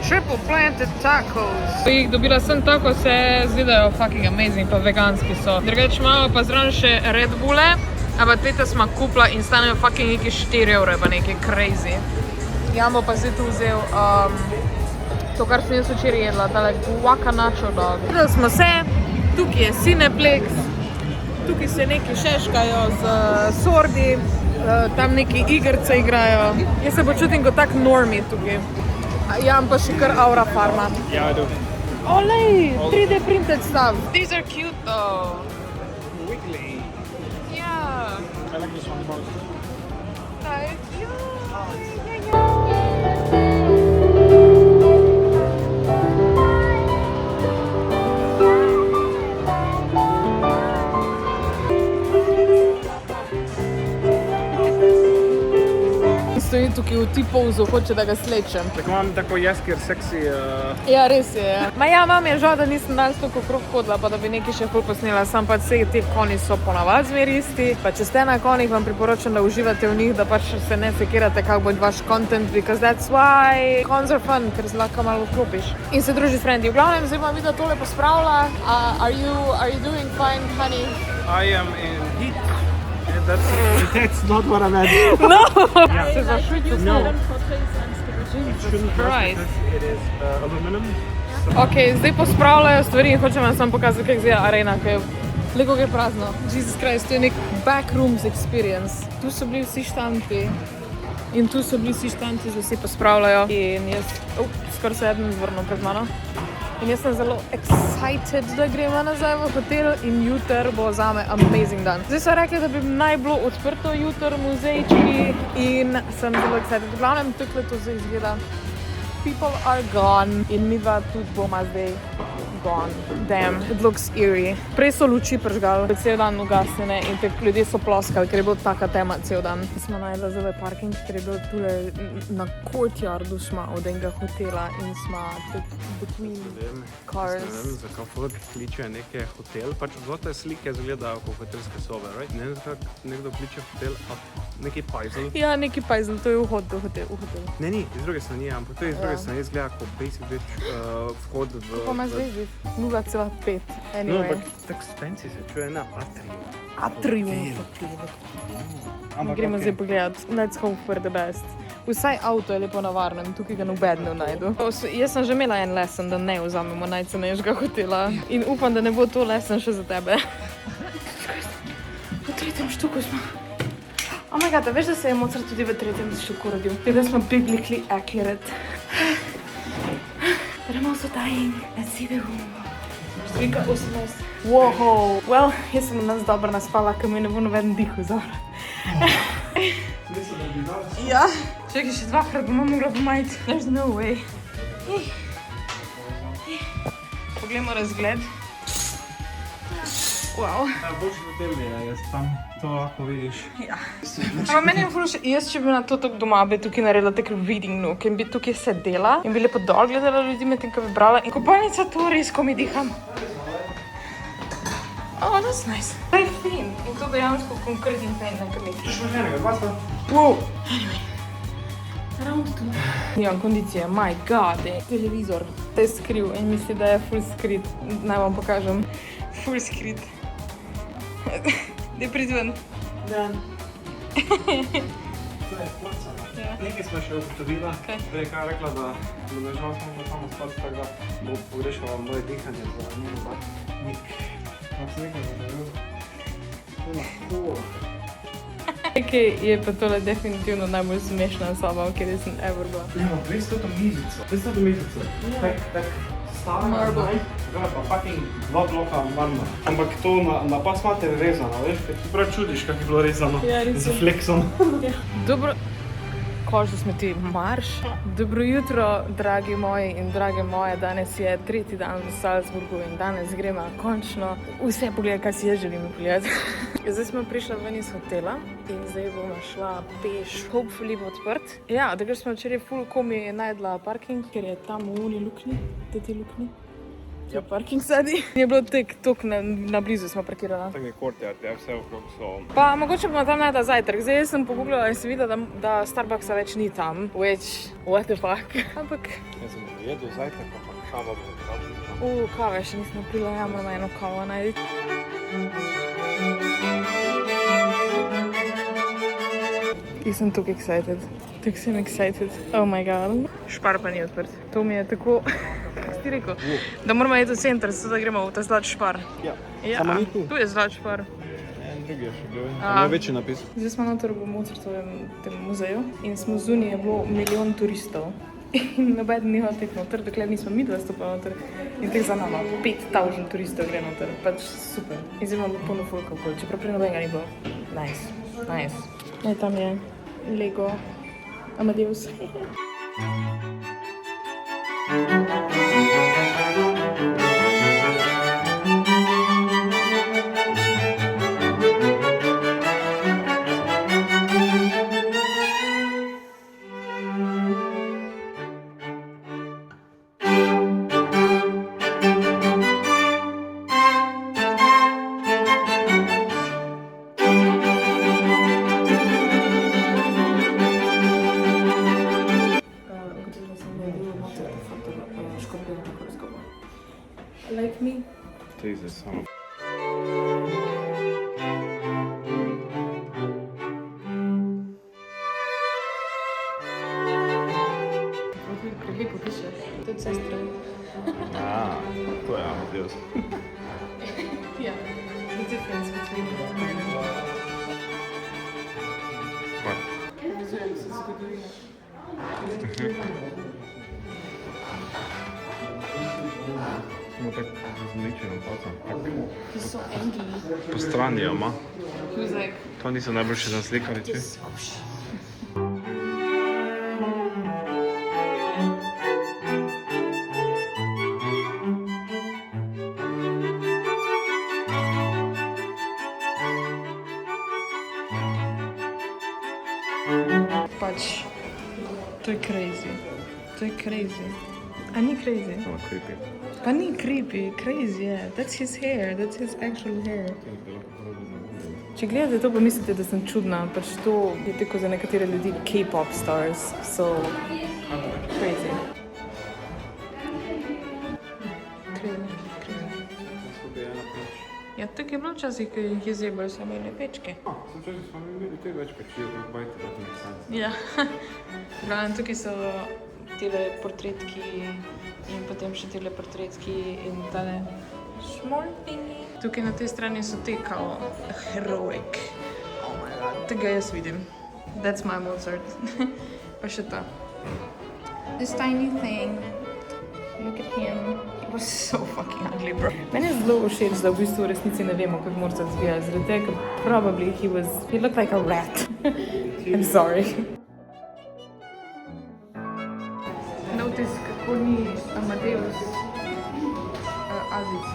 Triple planted tacos. Jih dobila sem tako, se zvidajo fucking amazing, pa veganski so. Drugač imamo pa zraven še Red Bulle, ampak tete smo kupila in stanejo fucking neki 4 evre, pa nekaj crazy. Jan bo pa zdaj tu vzel to, kar sem jaz včeraj jedla, tale guaca nacho dog. Videli smo se, tukaj je Cineplex, tukaj se neki šeškajo z sordi, tam neki igrce igrajo. Jaz se počutim kot tak normie tukaj. Jan pa še kar aura farma. Ja, I do. Olej, 3D printed stuff. These are cute though. Wiggly. Yeah. I like this one the most. Stoji tukaj v T-pozu, hoče da ga slečem. Tako imam tako jasker, seksi... Ja, res je. Ma ja, mam je žal, da nisem danes toliko okrog hodila, pa da bi nekaj še ful posnela, sam pa vse te konji so ponavad zmer isti. Pa če ste na konjih, vam priporočam, da uživate v njih, da pač se ne sekirate, kak bo vaš content, because that's why cons are fun, ker zlahka malo vklopiš. In se druži s frendi. V glavnem, zdaj bom videla tole pospravila. Are you doing fine, honey? I am in heat. That's not what I meant. No! Yeah. No. Jesus Christ. It is aluminum. Ok, zdaj pospravljajo stvari in hočem vam samo pokazati, kako izgleda arena, ki je veliko je prazno. Jesus Christ, to je nek backrooms experience. Tu so bili vsi štanti in tu so bili vsi štanti, zdaj vsi pospravljajo. In jaz, skoraj se eden zvrnil pred mano. In jaz sem zelo excited, da gremo nazaj v hotel in jutr bo zame amazing dan. Zdaj so rekli, da bi naj bilo odprto jutr muzejčki in sem zelo excited. V glavnem, tukaj to zdaj izgleda. People are gone in mi dva tudi bomo zdaj gone. Damn, it looks eerie. Prej so luči pržgali, cel dan ugasnjene in te ljudje so ploskali, ker je bila taka tema cel dan. Smo najdla zdaj parking, ker je bil tule na courtyardu smo od enega hotela in smo between cars. Ne vem, zakaj folk kliče neke hotel, pač zlote slike izgledajo kot hotelske sobe, right? Ne vem, zakaj nekdo kliče hotel, neki pajzel. Ja, neki pajzel, to je vhod v hotel. Ne, ni, iz druge strani, ampak to je iz druge strani izgleda kot basic vhod v... Pa ima zvezi, 0,5. No, Anyway. ampak tako spenci se čuje na atrium. Atrium. Gremo zdaj pogledat. Let's hope for the best. Vsaj avto je lepo na varnem, tukaj ga noben ne najdu. Jaz sem že imela en lesson, da ne vzamemo najcenejšega hotela. In upam, da ne bo to lesson še za tebe. V 3. štuku smo. Oh my god, veš, da se je Mozart tudi v 3. štuku rodil? Da smo biblically accurate. But I'm also dying. Let's see the room. Številka 18. Wow. Well, jaz sem danes dobro naspala, ker mi ne bo noben dihal zavrat. Ja. Čekaj, še 2-krat bomo mogla pomajiti. There's no way. Poglejmo razgled. Wow. Boljši hotel je, jaz tam to lahko vidiš. Ja. Ampak meni je ful všeč, jaz če bi na to tako doma, bi tukaj naredila tak reading nook in bi tukaj sedela in bi lepo dol gledala ljudi medtem, ko bi brala. In kopalnica to res, ko mi diham. Oh, that's nice. Very fin. In to dejansko konkretni pen, ne kar nekaj. Še enega, dva sta. Wow. Anyway. Round tu. Nimam kondicije, my god, televizor. To je skriv in misli, da je full skrit. Naj vam pokažem. Full skrit. Daj pridi ven. Dan. Nekaj smo še ugotovila. Kaj? Prej je rekla, da bo nažalost smo samo spati, tako da bo pogrešala moje dihanje za njeno da nik. Kako se nekaj zaželil? To je lahko. Okay, je pa tole definitivno najbolj smešna soba, v kateri sem ever bila. Ja, veš to mizico. Veš to mizico. Tak stara. Marble. Zdaj pa fucking 2 bloka marmora. Ampak to na pas mater rezano, veš, kaj ti prav čudiš, kako je bilo rezano. Ja, res je. Z flexom. Dobro, kožo smeti marš. Dobro jutro, dragi moji in drage moje. Danes je 3. dan v Salzburgu in danes gremo končno vse pogledati, kaj si jaz želim pogledati. Zdaj smo prišli ven iz hotela in zdaj bomo šla peš, hopefully bo odprt. Ja, takrat smo včeraj ful komi najdla parking, ker je tam v uni luknji, te luknji. Ja, parking sadi. Je bilo tok na blizu smo parkirala. Tak je courtyard, ja, vse okrog so. Pa mogoče bomo tam najdla zajtrk. Zdaj sem pogooglala in sem videla, da Starbucksa več ni tam. Which, what the fuck. Ampak... Jaz sem jedel zajtrk, ampak kava bo pravno. Kave še nismo pila, ja, moramo eno kavo najti. Jaz sem tako excited. Tako sem excited. Oh my god. Špar pa ni odprt. To mi je tako... Kako si ti rekel? Da moramo iti v center, zato da gremo v ta zlat špar. Ja, Ja, samo ni tu. tu je zlat špar. En drugi je še bil. A. Tam je večji napis. Zdaj smo noter v Mozartovem tem muzeju in smo zunaj, je bilo milijon turistov. In nobeden ni hotel iti noter, dokler nismo mi dva stopili noter. In teh za nama 5000 turistov gre noter, pač super. In zdaj imamo polno folka okoli, čeprav prej nobenega ni bilo. Nice, nice. Ne, tam je Lego Amadeus. Like me? Jesus, samo. Lepo piše. Tudi sestra. To je Amadeus. Yeah, the difference between Vizujem se zgodovina. Smo tako z ličenom pacom. He's so angry. Po strani jo ima. He was like, To niso najboljši naslikanici. pač, to je crazy. To je crazy. A ni crazy? Samo creepy. Pa ni creepy, crazy je. That's his hair, that's his actual hair. Če gledate to, pa mislite, da sem čudna, pač to je tako za nekatere ljudi K-pop stars, so crazy. Ja, tako je bilo včasih, ko jih je zebali, so imeli pečke. Včasih smo imeli te več peči, kot bajte, da to nekaj sense. Ja. Glavno, tukaj so tele portretki in potem še tele portretki in tale šmoltini. Tukaj na tej strani so te kao heroic. Oh my god, tega jaz vidim. That's my Mozart. Pa še ta. This tiny thing. Look at him. It was so fucking ugly, bro. Meni je zelo všeč, da v bistvu v resnici ne vemo, kako Mozart izgleda. Zaradi tega, ker probably he looked like a rat. I'm sorry. Notice, kako ni Amadeus Aziz.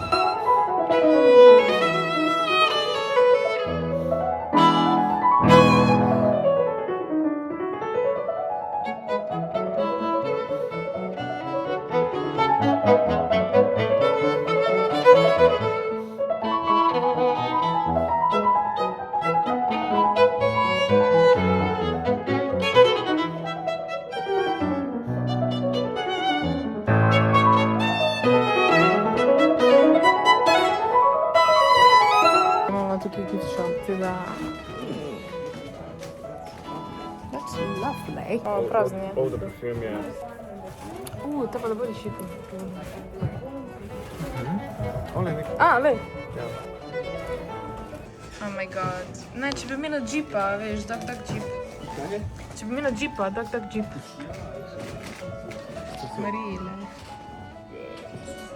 display. O, prazen je. All the perfume je. To pa da bude šipo. Ole, nek. A, lej. Ja. Oh my god. Ne, če bi imela džipa, veš, tak džip. Kaj? Če bi imela džipa, tak džip. Marile.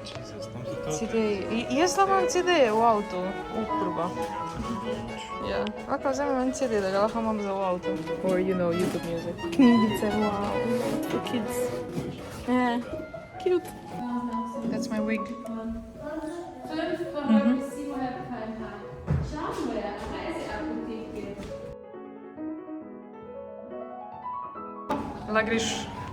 Jesus, tam se to... CD. Jaz lahko imam CD v avtu. Kurba. Ja. Lahko vzemem en CD, da ga lahko imam za v avtu. Or, you know, YouTube music. Knjigice, wow. For kids. Yeah. Cute. That's my wig. La greš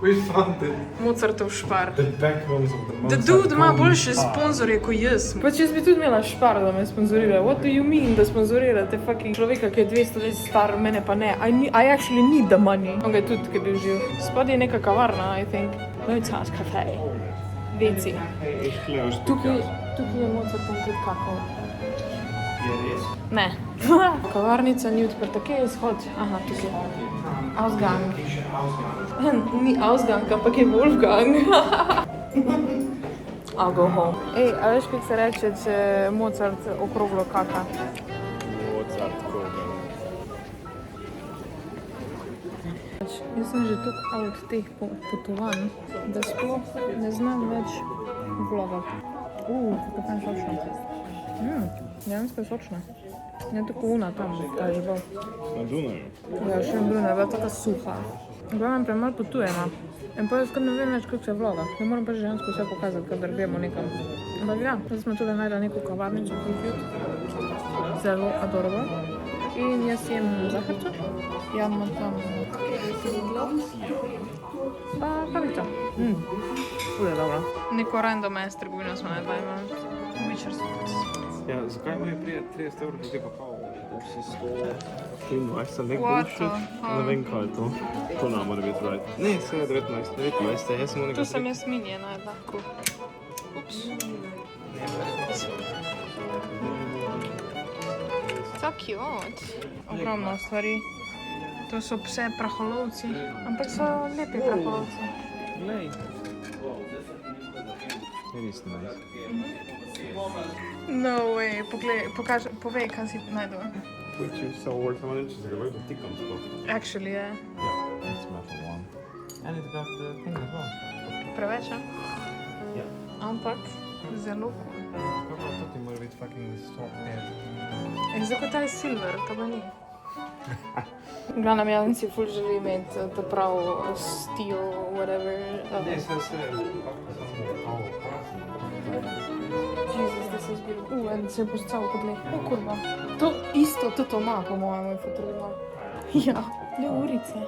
We found it. Mozartov špar. The backrooms of the Da Mozart dude ima Room. boljše sponzorje kot jaz. Pač jaz bi tudi imela špar, da me sponzorira. What do you mean, da sponzorirate fucking človeka, ki je 200 let star, mene pa ne? I actually need the money. On ga je tudi, ki je bil živ. Spod je neka kavarna, I think. Mozart Cafe. Veci. Tukaj je Mozart in tudi kakao. Je res. Ne. Kavarnica ni odprta. Kje je izhod? Aha, tukaj. Ausgang. Ni Ausgang, ampak je Wolfgang. I'll go home. Ej, a veš, kako se reče, če Mozart okroglo kaka? Mozart Kogan. Jaz sem že toliko out teh potovanj, da sploh ne znam več vlogati. Kako pa je sočno. Dejansko je sočna. Ne tako una tam, ta je žival. Na Dunaju. Ja, še en Bruna je bila taka suha. Glavnem premalo potujemo. In pa jaz kar ne vem več, kako se vloga. Ne moram pa že žensko vse pokazati, kadar gremo nekam. Ampak ja, zdaj smo tudi našli neko kavarnico, ki je cute. Zelo adorable. In jaz jem zahrčo. Ja, imam tam pa kavico. Ful je dobro. Neko random ass trgovino smo najdla imeli. Witcher's Food. Ja, zakaj mu je prije 30 evrov, tukaj pa kao? Vsi 123, nek What bullshit. the- Ne vem, kaj je to. To ne more biti right. Ne, se je 19, jaz sem Tu sem jaz minije najdla. Cool. Ups. So cute. Ogromno stvari. To so pse praholovci, ampak so lepi praholovci. Lej. Je res nice. No way, povej, kaj si najdel. Which is so worth some inches ago, where the tick comes from. Actually, je Yeah, it's metal one. And it's got the thing as well. preveč, a? Ja. Ampak zelo cool. Kako tukaj mora biti fucking stop head? Zdaj kot ta je silver, to pa ni. Glavnem, jaz si ful želi imeti ta prav steel, whatever. Ne, se. Jesus, this is beautiful. En se je postal kot leh. Kurva. To isto, to ima, po mojem, moj fotografa. Ja, le urice.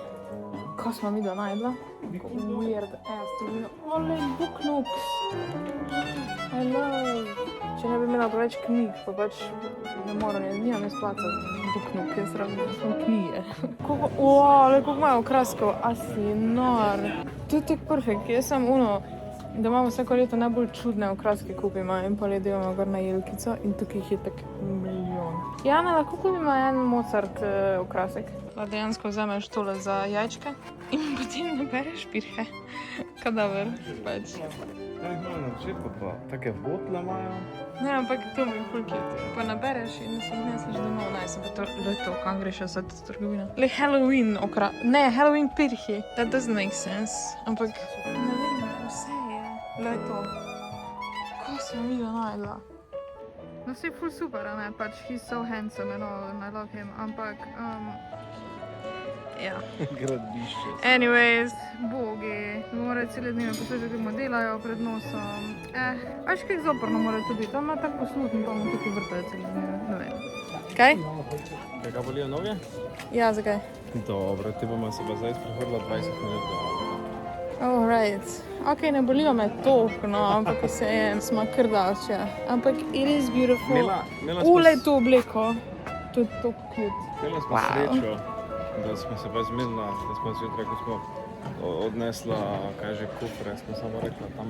Kaj smo mi da najdla? Weird ass trgovino. Ole, Booknooks. I love. Če ne bi imela preveč knjig, pa pač ne moram, nimam jaz placati Booknook, jaz rabim knjige. Koliko imajo kraskov, asi nor. To je tako perfekt, jaz sem da imamo vsako leto najbolj čudne okraske kupimo in pa delamo gor na jelkico in tukaj jih je tak milijon. Ja, ne, lahko kupimo en Mozart okrasek. Pa dejansko vzameš tole za jajčke in potem nabereš pirhe. Kadaver, pač. Ja, jih malo na začetku pa take botle imajo. Ne, ampak to mi je ful cute. Pa nabereš in se jih neseš domov. Naj, se pa to leto, kam greš vse to trgovino. Le Halloween Halloween pirhi. That doesn't make sense. Ampak ne vem, vse je leto. Ko sem mi ga najdla? No, vse je ful super, a ne? Pač he's so handsome and all and I love him. Ampak, ja. Gradbišče. Anyways, bogi, morajo cele dneve poslušati, kako delajo pred nosom. Veš, kaj zoporno mora to biti, tam ima tak posluh in pa mu tukaj vrtajo cele dneve, ne vem. Kaj? Kaj ga bolijo noge? Ja, zakaj? Dobro, ti bomo se pa zdaj sprehodila 20 minut do avta. Alright. Ok, ne bolijo me toliko, no, ampak se je, smo kar dalče. Ampak it is beautiful. Imela smo Ulej to obleko. To je to cute. Imela smo srečo, da smo se pa zmenila, da smo zjutraj, ko smo odnesla, kaj že, kufre, smo samo rekla tam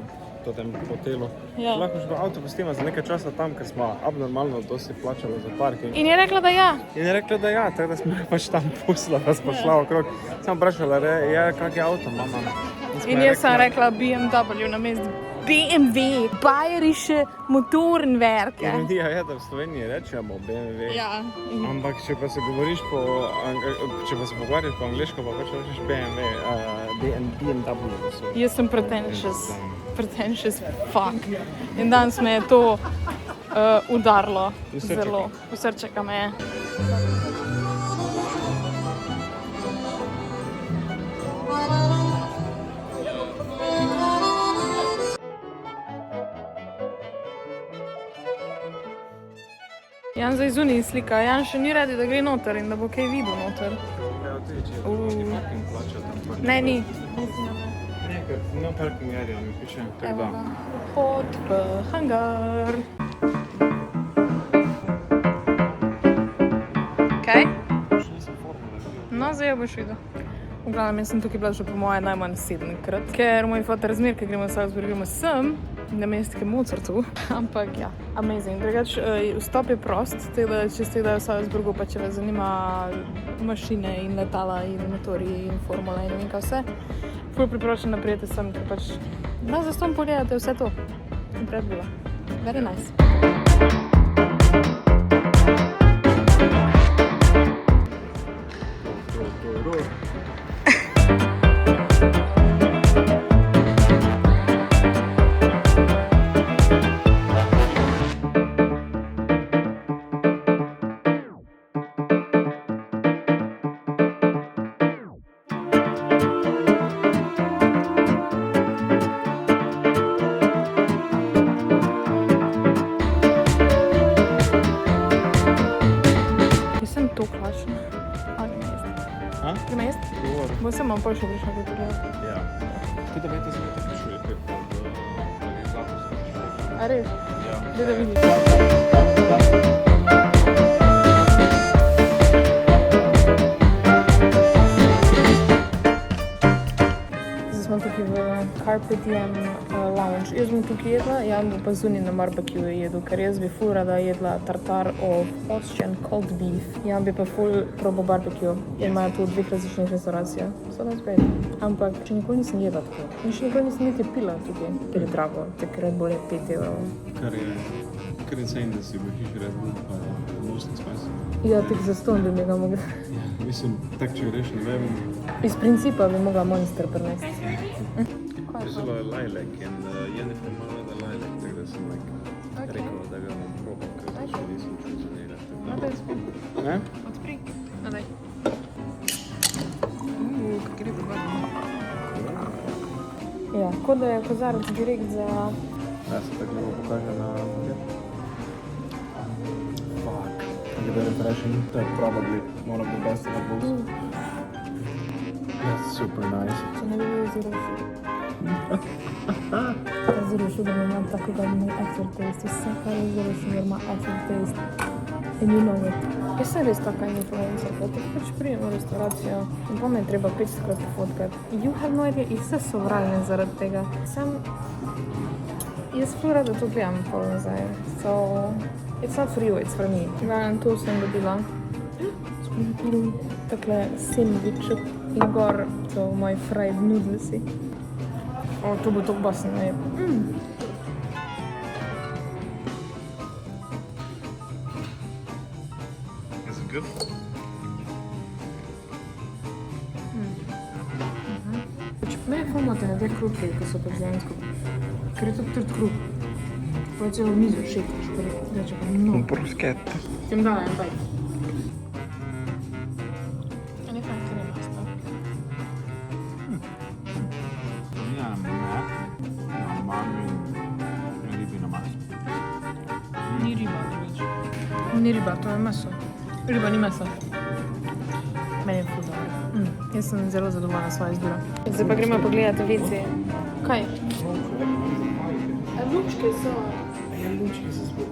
v tem hotelu. Ja. Lahko še avto pustimo za nekaj časa tam, ker smo abnormalno dosti plačali za parking. In je rekla, da ja. In je rekla, da ja, tako da smo jo pač tam pustila, da smo šla okrog. Sem vprašala, kak je avto, mama. In jaz sem rekla BMW na mestu. BMW, bayerische Motorenwerke. Ironija je, da v Sloveniji rečemo BMW. Ja. Ampak če pa se govoriš če pa se pogovarjaš po angliško, pa pač rečeš BMW, BMW. So. Jaz sem pretentious fuck. In danes me je to udarilo zelo. V srčeka me je. Jan zdaj zunaj slika, Jan še ni radi, da gre noter in da bo kaj videl noter. Ne, ni. Ne, ker no parking area mi piše, tako da. Vhod v hangar. Kaj? No, zdaj boš videl. V glavnem, jaz sem tukaj bila že po moje najmanj 7-krat, ker moj fotor razmer, ker gremo v Salzburg, gremo sem, na mestke Mozartu, ampak ja, amazing. Drugač, vstop je prost, teda, če ste kdaj v Salzburgu, pa če vas zanima mašine in letala in motorji in formula in kaj vse, ful priporočam, da prijete sem, ker pač da zaston pogledate vse to. In pred bila. Very nice. Gremo jesti? Bo sem malo še prišla kaj pogledati. Ja. Tudi da vete, se tako čuje, kot organizatorsko. A res? Ja. Daj da vidiš. Zdaj smo tukaj v Carpe Diem lounge. Jaz bom tukaj jedla, Jan bo pa zunaj na barbecue jedel, ker jaz bi ful rada jedla tartar of Austrian cold beef. Jan bi pa ful probo barbecue. In imajo tu 2 različnih restauracijah. So that's great. Ampak še nikoli nisem jedla tako. In še nikoli nisem niti pila tukaj, ker je drago. Takrat bolje 5 evrov. Kar je insane, da si boš Red Bull pa Most Expensive. Ja, tik za ston bi mi ga mogla. Ja, mislim, tak če greš, ne vem. Iz principa bi mogla Monster prinesti. Zelo je lilac in Jennifer ima rada lilac, tako da sem rekel, da ga bom probal, ker še nisem čul za njega. Ne? Odpri. Nadaj. Kak je lepo. Ja, kot da je kozarec direkt za... Ja, se tako lepo pokaže na paket. Fuck. Look at that impression. That's probably one of the best Red Bulls. That's super nice. Če ne bi bil zero šud. Ta zero šud ima tako da ima aftertaste. Vse, kar je zero šud, ima aftertaste. And you know it. Jaz sem res taka influencer, da te pač prijem v restauracijo in pa me je treba 500-krat pofotkati. You have no idea, in vse so vralne zaradi tega. Jaz ful rada to gledam pol nazaj. So, it's not for you, it's for me. Glavnem, to sem dobila. Smo dobili takle sandviček in gor so moji fried noodlesi. O, to bo to basen, ne. Is it good? Me je famate na te krupke, ko so pač dejansko. Ker je to trd krup. Pa je celo mizo šetaš, ker reče pa no. Bruschetta. Tem dala en bajt. A ne fajn, ker je masta. Ja, na mami in ribi na maso. Ni riba, drugače. Ni riba, to je meso. Riba ni meso. Meni je ful dobro. Jaz sem zelo zadovoljna s svojo izbiro. Zdaj pa gremo pogledati WC. Kaj? A lučke so? Ja, lučki so spod.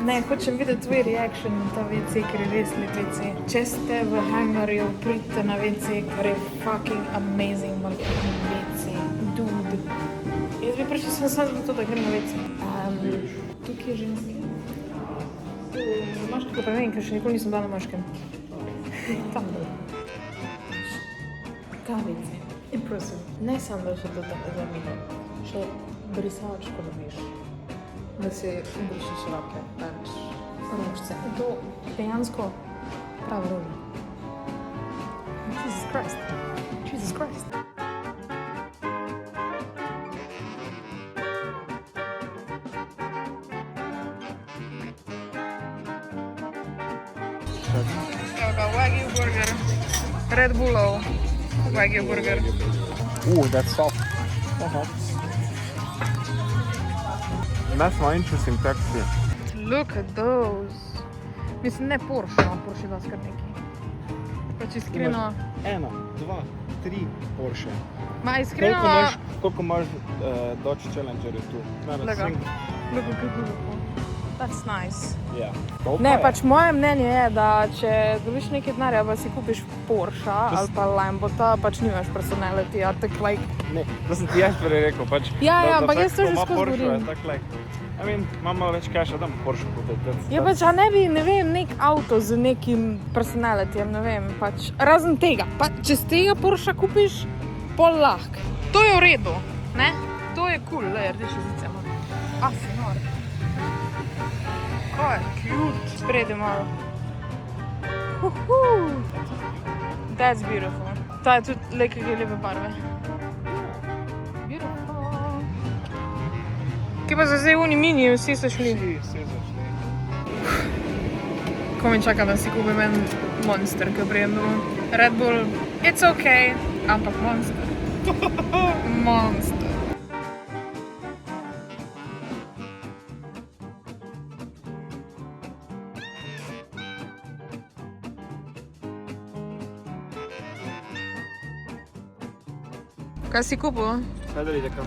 Ne, hočem videti tvoj reaction na ta WC, ker je res lep WC. Če ste v hangarju, pridite na WC, ker je fucking amazing WC. Dude. Jaz bi prišli smo samo zato, da grem na WC. Tukaj je ženski. Moški pa ne vem, ker še nikoli nisem dala na moškem. Tam dol. Ta WC. In prosim, ne samo da še to za mino, še brisačko dobiš. Da si brišeš roke, pač rožce. To dejansko prava roža. Jesus Christ. Jesus Christ. Evo ga, Wagyu burger. Red Bullov Wagyu burger. Ooh, that's soft. That's my interesting texture. Look at those. Mislim, ne Porsche, no Porsche da skar neki. Pač iskreno... 1, 2, 3 Porsche. Ma iskreno... Koliko imaš Dodge Challengerjev tu? Lega. Look at that. That's nice. Yeah. Ne, pač moje mnenje je, da če dobiš nekaj denarja, pa si kupiš Porsche ali pa Lambota, pač nimaš personality, a tak like... Ne, to sem ti jaz prej rekel, pač... Ja, da ampak vsak, jaz to ko že ima skozi Porsche, govorim. je tak like... I mean, imam malo več cash, dam Porsche kupiti. Ja, pač, a ne bi, ne vem, nek avto z nekim personalityjem, ne vem, pač, razen tega. Pa, če z tega Porsche kupiš, pol lahk. To je v redu, ne? To je cool, da je rdeče zice. A, si nor. Kaj je cute. Spredi malo. That's beautiful. Ta je tudi lekega lepe barve. Beautiful. Kje pa so zdaj uni mini, vsi so šli? Vsi so šli. Ko mi čaka, da si kupim en Monster, ki prijem domov. Red Bull, it's okay, ampak Monster. Monster. Kaj si kupil? Kadali kam.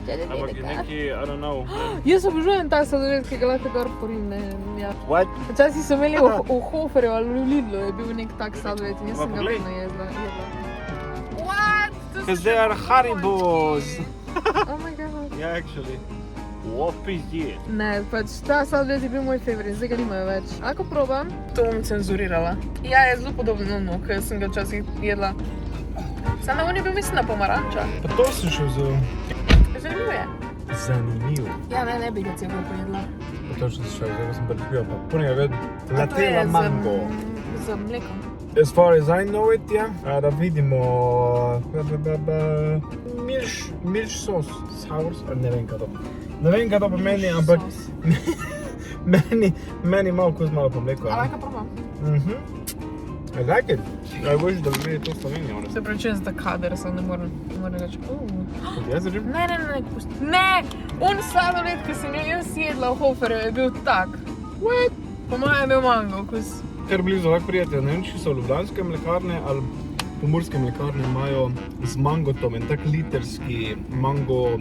Ampak je neki, I don't know. Jaz obožujem ta sladoled, ki ga lahko gor porine. Ja. What? Včasih so imeli v Hoferju ali v Lidlu, je bil nek tak sladoled in jaz sem ga poglej. vedno jedla. What? To so Because they are Haribos. Oh my god. Yeah, actually. What pizdi? Ne, pač ta sladoled je bil moj favorit, zdaj ga nimajo več. Ako probam? To bom cenzurirala. Ja, je zelo podobno ono, ker sem ga včasih jedla. Samo on je bil, mislim, na pomaranča. Pa to sem še vzel. Zanimivo je. Zanimivo. Ja, ne bi ga celo pojedla. Pa to še vzel, zdaj sem prikrival, pa ponega ved. A to je z mlekom. As far as I know it, ja. Da vidimo... Milš sos. Sour sos? Ne vem, kaj to. Ne vem, kaj to pomeni, ampak... Meni malo koz malo po mleku. A lahko probam? I like it. I wish da bi bili to v Sloveniji, honestly. Se pravičujem za ta kader, sem ne morem reči. Kot jaz držim? Ne, pusti. Ne! On sladoled, ki sem jaz jedla v Hoferju, je bil tak. What? Po mojem je bil mango okus. Kar blizu ovak prijatelj, ne vem, če so ljubljanske mlekarne ali pomurske mlekarne imajo z mangotom en tak literski mango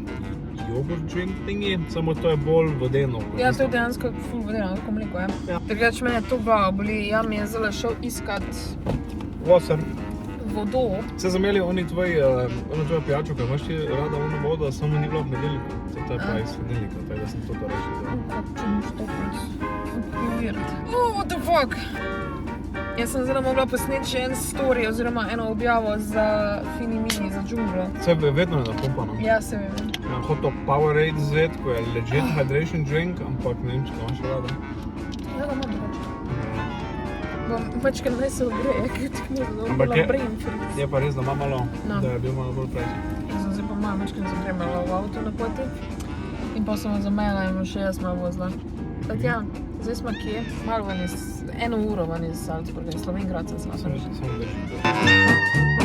jogurt drink thingy, samo to je bolj vodeno. Ja, to je dejansko ful vodeno, kako mleko je. Ja. Drugač mene to glava boli, ja mi je zelo šel iskat Water. vodo. Se zameli oni tvoji pijačo, kaj imaš ti rada ono vodo, samo ni bilo v hladilniku. To je pa iz hladilnika, tako da sem to rešil. Kako niš to weird. What the fuck? Jaz sem zdaj mogla posneti še en story oziroma eno objavo za Fini Mini, za džunglo. Vse vedno je napumpano. Ja, se vem. Ja, hotel Powerade zvet, ko je legit hydration drink, ampak ne vem, če ga imaš rada. Ja, da imam drugače. Bom mačka naj se ogreje, ker ti ne znam Ampak bila je- brain freeze. Je pa res, da ima malo, No. da je bil malo bolj prejši. Jaz sem zdaj pa malo mačka zapremala v avto na poti. In pa sem jo zamela in še jaz malo vozila. Tatjana, zdaj smo kje? Malo ven iz, 1 uro ven iz Salzburga, iz Slovenj Gradca smo. Samo držim.